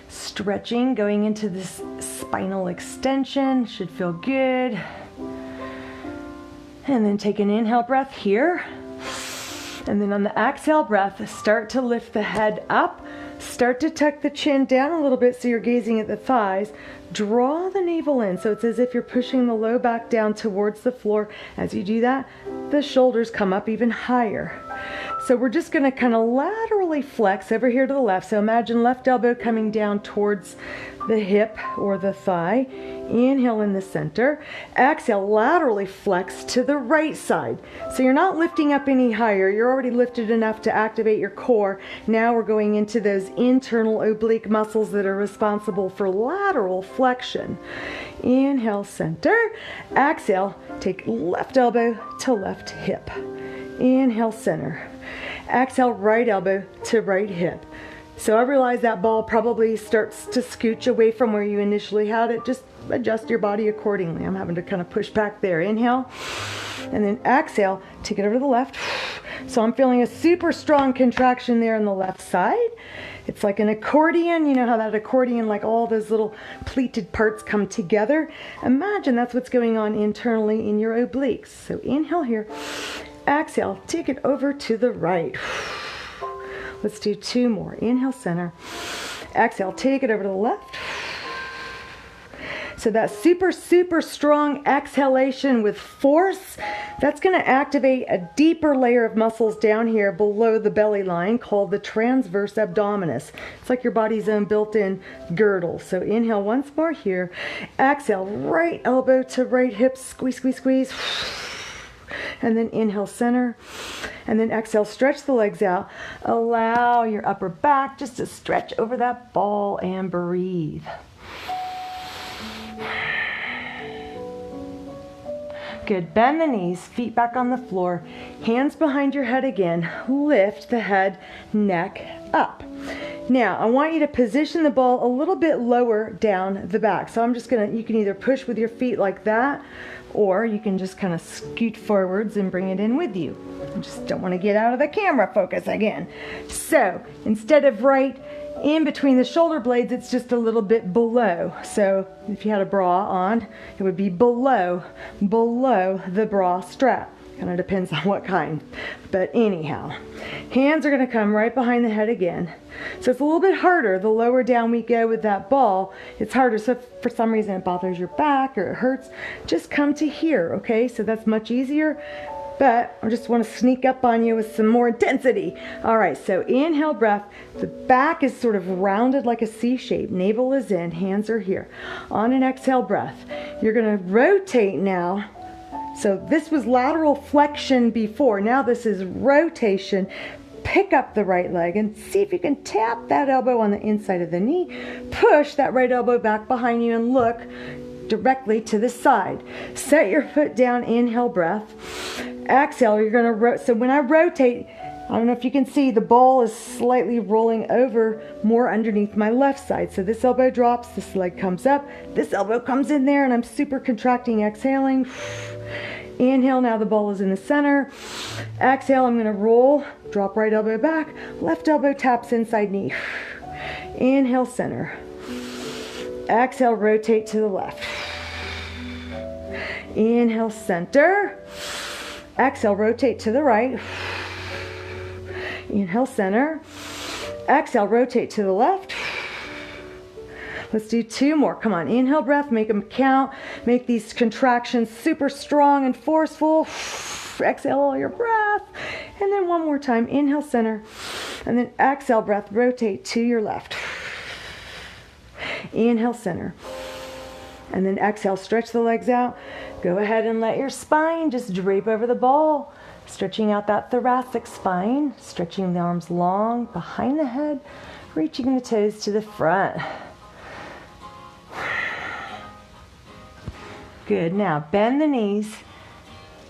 stretching, going into this spinal extension. Should feel good. And then take an inhale breath here. And then on the exhale breath, start to lift the head up. Start to tuck the chin down a little bit so you're gazing at the thighs. Draw the navel in so it's as if you're pushing the low back down towards the floor. As you do that, the shoulders come up even higher. So we're just going to kind of laterally flex over here to the left. So imagine left elbow coming down towards the hip or the thigh. Inhale in the center. Exhale, laterally flex to the right side. So you're not lifting up any higher. You're already lifted enough to activate your core. Now we're going into those internal oblique muscles that are responsible for lateral flexion. Inhale, center. Exhale, take left elbow to left hip. Inhale, center. Exhale, right elbow to right hip. So I realize that ball probably starts to scooch away from where you initially had it. Just adjust your body accordingly. I'm having to kind of push back there. Inhale, and then exhale, take it over to the left. So I'm feeling a super strong contraction there on the left side. It's like an accordion. You know how that accordion, like all those little pleated parts come together? Imagine that's what's going on internally in your obliques. So inhale here. Exhale, take it over to the right. Let's do two more. Inhale, center. Exhale, take it over to the left. So that super, super strong exhalation with force, that's going to activate a deeper layer of muscles down here below the belly line called the transverse abdominis. It's like your body's own built-in girdle. So inhale once more here. Exhale, right elbow to right hip. Squeeze, squeeze, squeeze. And then inhale, center. And then exhale, stretch the legs out. Allow your upper back just to stretch over that ball and breathe. Good. Bend the knees, feet back on the floor, hands behind your head again. Lift the head, neck up. Now, I want you to position the ball a little bit lower down the back. So I'm just gonna, you can either push with your feet like that, or you can just kind of scoot forwards and bring it in with you. I just don't want to get out of the camera focus again. So instead of right in between the shoulder blades, it's just a little bit below. So if you had a bra on, it would be below the bra strap. Kind of depends on what kind. But anyhow, hands are going to come right behind the head again. So it's a little bit harder. The lower down we go with that ball, it's harder. So if for some reason it bothers your back or it hurts, just come to here, okay? So that's much easier. But I just want to sneak up on you with some more intensity. All right, so inhale breath. The back is sort of rounded like a C shape. Navel is in, hands are here. On an exhale breath, you're going to rotate now. So this was lateral flexion before. Now this is rotation. Pick up the right leg and see if you can tap that elbow on the inside of the knee. Push that right elbow back behind you and look directly to the side. Set your foot down, inhale breath. Exhale, you're going to so when I rotate, I don't know if you can see, the ball is slightly rolling over more underneath my left side. So this elbow drops, this leg comes up, this elbow comes in there, and I'm super contracting, exhaling. Inhale, now the ball is in the center. Exhale, I'm going to roll, drop right elbow back, left elbow taps inside knee. Inhale, center. Exhale, rotate to the left. Inhale, center. Exhale, rotate to the right. Inhale, center. Exhale, rotate to the left. Let's do two more. Come on, inhale breath, make them count. Make these contractions super strong and forceful. Exhale all your breath. And then one more time, inhale, center. And then exhale breath, rotate to your left. Inhale, center. And then exhale, stretch the legs out. Go ahead and let your spine just drape over the ball, stretching out that thoracic spine, stretching the arms long behind the head, reaching the toes to the front. Good. Now bend the knees,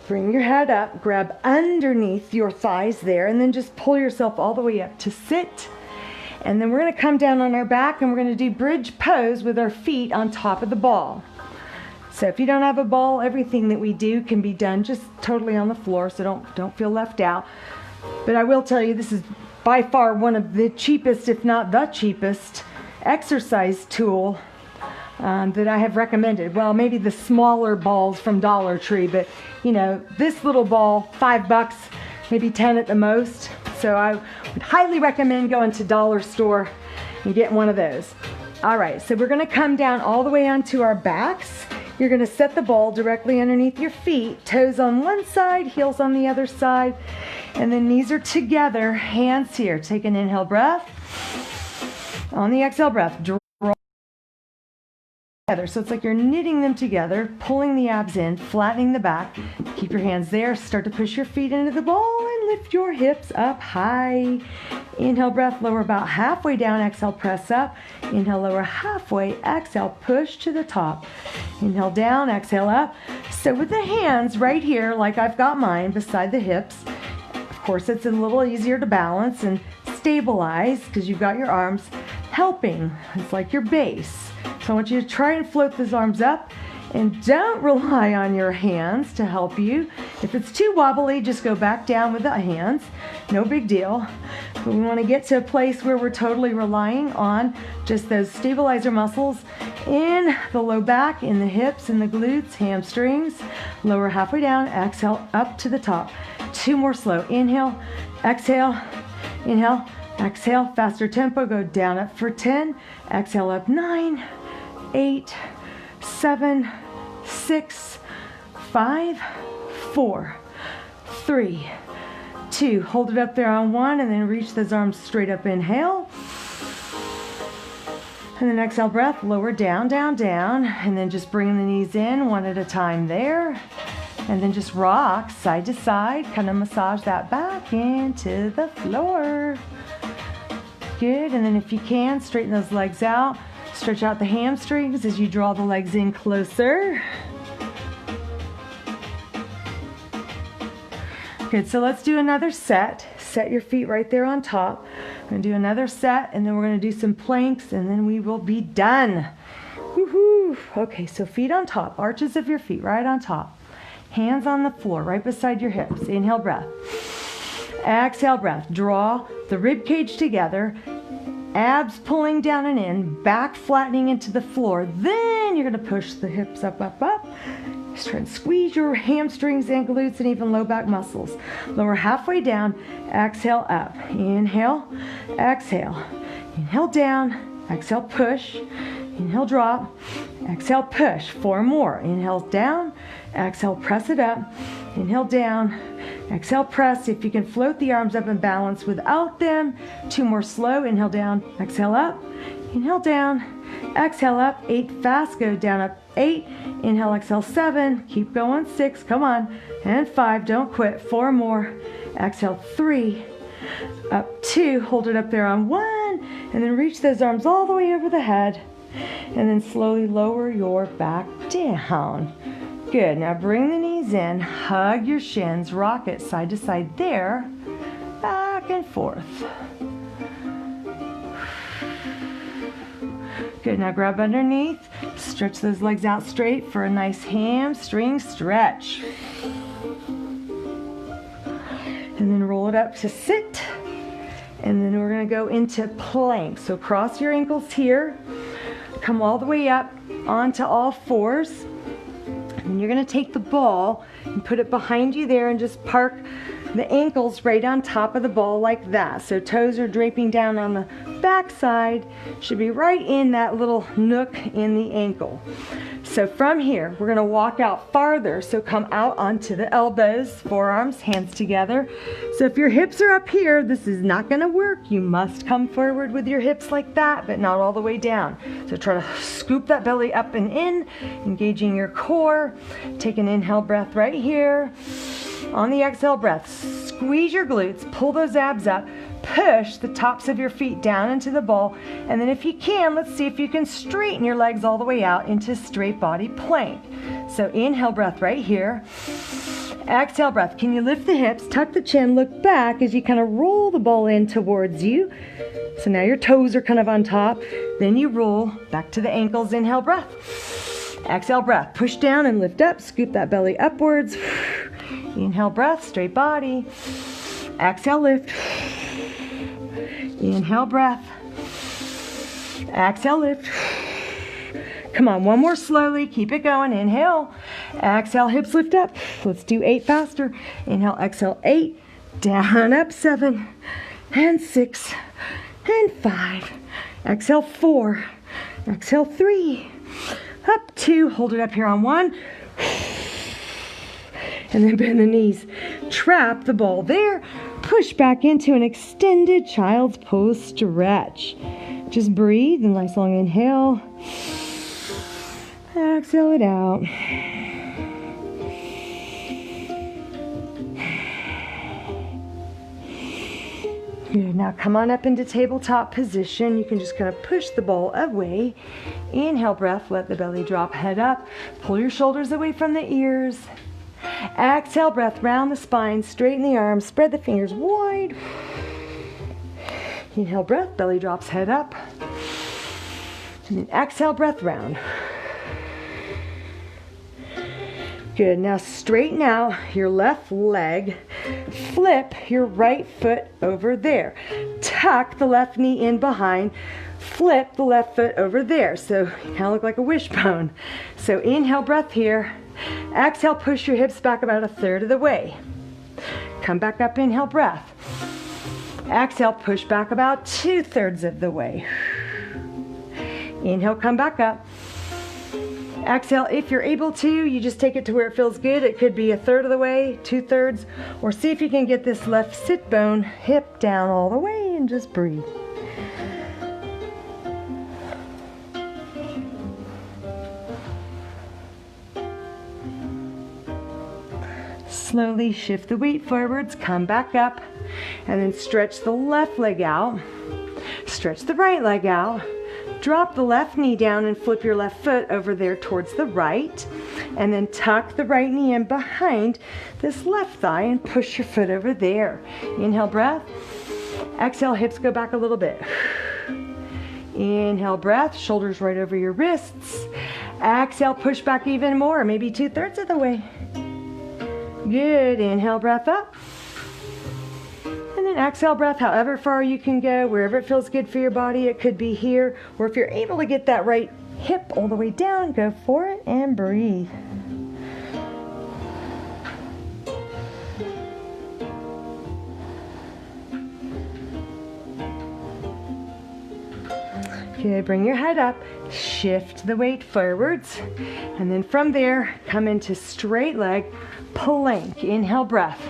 bring your head up, grab underneath your thighs there, and then just pull yourself all the way up to sit. And then we're going to come down on our back and we're going to do bridge pose with our feet on top of the ball. So if you don't have a ball, everything that we do can be done just totally on the floor, so don't feel left out. But I will tell you, this is by far one of the cheapest, if not the cheapest, exercise tool that I have recommended. Well, maybe the smaller balls from Dollar Tree, but you know, this little ball, $5, maybe 10 at the most. So I would highly recommend going to Dollar Store and getting one of those. All right, so we're gonna come down all the way onto our backs. You're gonna set the ball directly underneath your feet, toes on one side, heels on the other side, and then knees are together, hands here. Take an inhale breath. On the exhale breath, draw together. So it's like you're knitting them together, pulling the abs in, flattening the back. Keep your hands there. Start to push your feet into the ball and lift your hips up high. Inhale, breath, lower about halfway down. Exhale, press up. Inhale, lower halfway. Exhale, push to the top. Inhale, down. Exhale, up. So with the hands right here, like I've got mine, beside the hips, of course, it's a little easier to balance and stabilize because you've got your arms helping. It's like your base. So I want you to try and float those arms up, and don't rely on your hands to help you. If it's too wobbly, just go back down with the hands. No big deal. But we want to get to a place where we're totally relying on just those stabilizer muscles in the low back, in the hips, in the glutes, hamstrings. Lower halfway down, exhale up to the top. 2 more slow. Inhale, exhale, inhale, exhale. Faster tempo, go down up for 10. Exhale up 9, 8, 7, 6, 5, 4, 3, 2. Hold it up there on 1 and then reach those arms straight up. Inhale. And then exhale, breath, lower down, down, down. And then just bring the knees in one at a time there. And then just rock side to side, kind of massage that back into the floor. Good. And then if you can, straighten those legs out. Stretch out the hamstrings as you draw the legs in closer. Good, so let's do another set. Set your feet right there on top. We're gonna do another set, and then we're gonna do some planks, and then we will be done. Woohoo! Okay, so feet on top, arches of your feet right on top. Hands on the floor, right beside your hips. Inhale, breath. Exhale, breath. Draw the rib cage together. Abs pulling down and in, back flattening into the floor. Then you're going to push the hips up, up, up. Just try and squeeze your hamstrings and glutes and even low back muscles. Lower halfway down, exhale up. Inhale, exhale. Inhale down, exhale push. Inhale drop, exhale push. 4 more. Inhale down, exhale press it up. Inhale down, exhale press. If you can float the arms up and balance without them. 2 more slow. Inhale down, exhale up. Inhale down, exhale up. 8 fast, go down up 8. Inhale, exhale 7. Keep going 6, come on. And 5, don't quit. 4 more. Exhale 3, up 2. Hold it up there on 1. And then reach those arms all the way over the head. And then slowly lower your back down. Good, now bring the knees in, hug your shins, rock it side to side there, back and forth. Good, now grab underneath, stretch those legs out straight for a nice hamstring stretch. And then roll it up to sit. And then we're gonna go into plank. So cross your ankles here, come all the way up onto all fours. And you're going to take the ball and put it behind you there and just park the ankles right on top of the ball like that. So toes are draping down on the back side, should be right in that little nook in the ankle. So from here, we're gonna walk out farther. So come out onto the elbows, forearms, hands together. So if your hips are up here, this is not gonna work. You must come forward with your hips like that, but not all the way down. So try to scoop that belly up and in, engaging your core. Take an inhale breath right here. On the exhale breath, squeeze your glutes, pull those abs up, push the tops of your feet down into the ball, and then if you can, let's see if you can straighten your legs all the way out into straight body plank. So inhale breath right here. Exhale breath. Can you lift the hips, tuck the chin, look back as you kind of roll the ball in towards you. So now your toes are kind of on top. Then you roll back to the ankles. Inhale breath. Exhale breath. Push down and lift up. Scoop that belly upwards. Inhale breath, straight body. Exhale lift. Inhale breath. Exhale lift. Come on, one more slowly. Keep it going. Inhale. Exhale, hips lift up. Let's do 8 faster. Inhale, exhale, 8. Down, up, 7. And 6. And 5. Exhale, 4. Exhale, 3. Up, 2. Hold it up here on 1. And then bend the knees. Trap the ball there. Push back into an extended child's pose stretch. Just breathe. A nice long inhale. Exhale it out. Good. Now come on up into tabletop position. You can just kind of push the ball away. Inhale breath. Let the belly drop, head up. Pull your shoulders away from the ears. Exhale breath, round the spine, straighten the arms, spread the fingers wide. Inhale breath, belly drops, head up. And then exhale breath, round. Good. Now straighten out your left leg. Flip your right foot over there. Tuck the left knee in behind. Flip the left foot over there. So you kind of look like a wishbone. So inhale breath here. Exhale, push your hips back about 1/3 of the way. Come back up, inhale breath. Exhale, push back about 2/3 of the way. Inhale, come back up. Exhale, if you're able to, you just take it to where it feels good. It could be 1/3 of the way, 2/3, or see if you can get this left sit bone hip down all the way and just breathe. Slowly shift the weight forwards, come back up, and then stretch the left leg out. Stretch the right leg out. Drop the left knee down and flip your left foot over there towards the right. And then tuck the right knee in behind this left thigh and push your foot over there. Inhale breath. Exhale, hips go back a little bit. Inhale breath, shoulders right over your wrists. Exhale, push back even more, maybe 2/3 of the way. Good. Inhale, breath up. And then exhale, breath however far you can go, wherever it feels good for your body. It could be here, or if you're able to get that right hip all the way down, go for it and breathe. Good. Bring your head up. Shift the weight forwards. And then from there, come into straight leg plank. Inhale breath.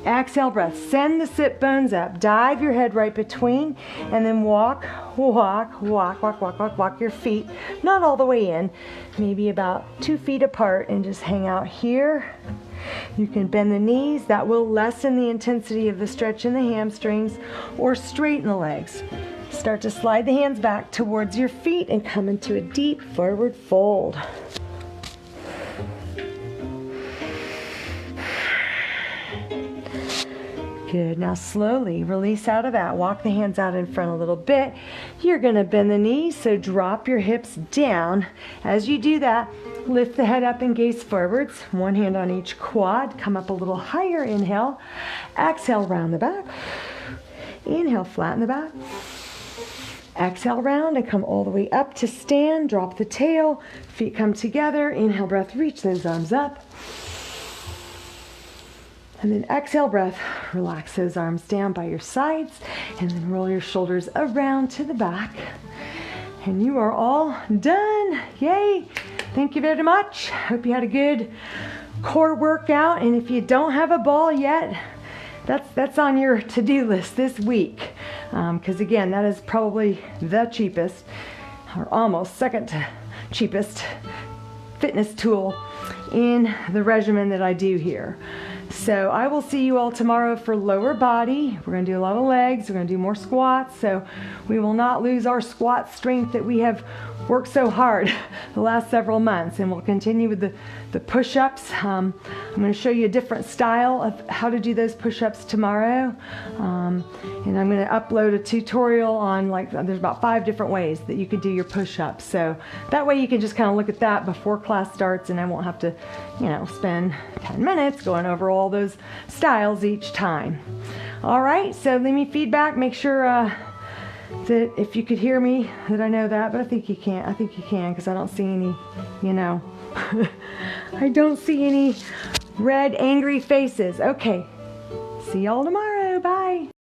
Exhale breath. Send the sit bones up. Dive your head right between, and then walk your feet. Not all the way in, maybe about 2 feet apart, and just hang out here. You can bend the knees. That will lessen the intensity of the stretch in the hamstrings, or straighten the legs. Start to slide the hands back towards your feet and come into a deep forward fold. Good. Now slowly release out of that. Walk the hands out in front a little bit. You're going to bend the knees, so drop your hips down. As you do that, lift the head up and gaze forwards. One hand on each quad. Come up a little higher. Inhale. Exhale, round the back. Inhale, flatten the back. Exhale, round and come all the way up to stand. Drop the tail. Feet come together. Inhale, breath, reach those arms up. And then exhale breath, relax those arms down by your sides, and then roll your shoulders around to the back. And you are all done. Yay! Thank you very much. Hope you had a good core workout. And if you don't have a ball yet, that's on your to-do list this week. Because again, that is probably the cheapest, or almost second to cheapest fitness tool in the regimen that I do here. So I will see you all tomorrow for lower body. We're going to do a lot of legs. We're going to do more squats. So we will not lose our squat strength that we have worked so hard the last several months. And we'll continue with the push-ups. I'm going to show you a different style of how to do those push-ups tomorrow. And I'm going to upload a tutorial on, like, there's about 5 different ways that you could do your push-ups. So that way you can just kind of look at that before class starts, and I won't have to, spend 10 minutes going over all those styles each time. All right, so leave me feedback. Make sure that if you could hear me, that I know that, but I think you can't. I think you can, because I don't see any, I don't see any red, angry faces. Okay, see y'all tomorrow. Bye.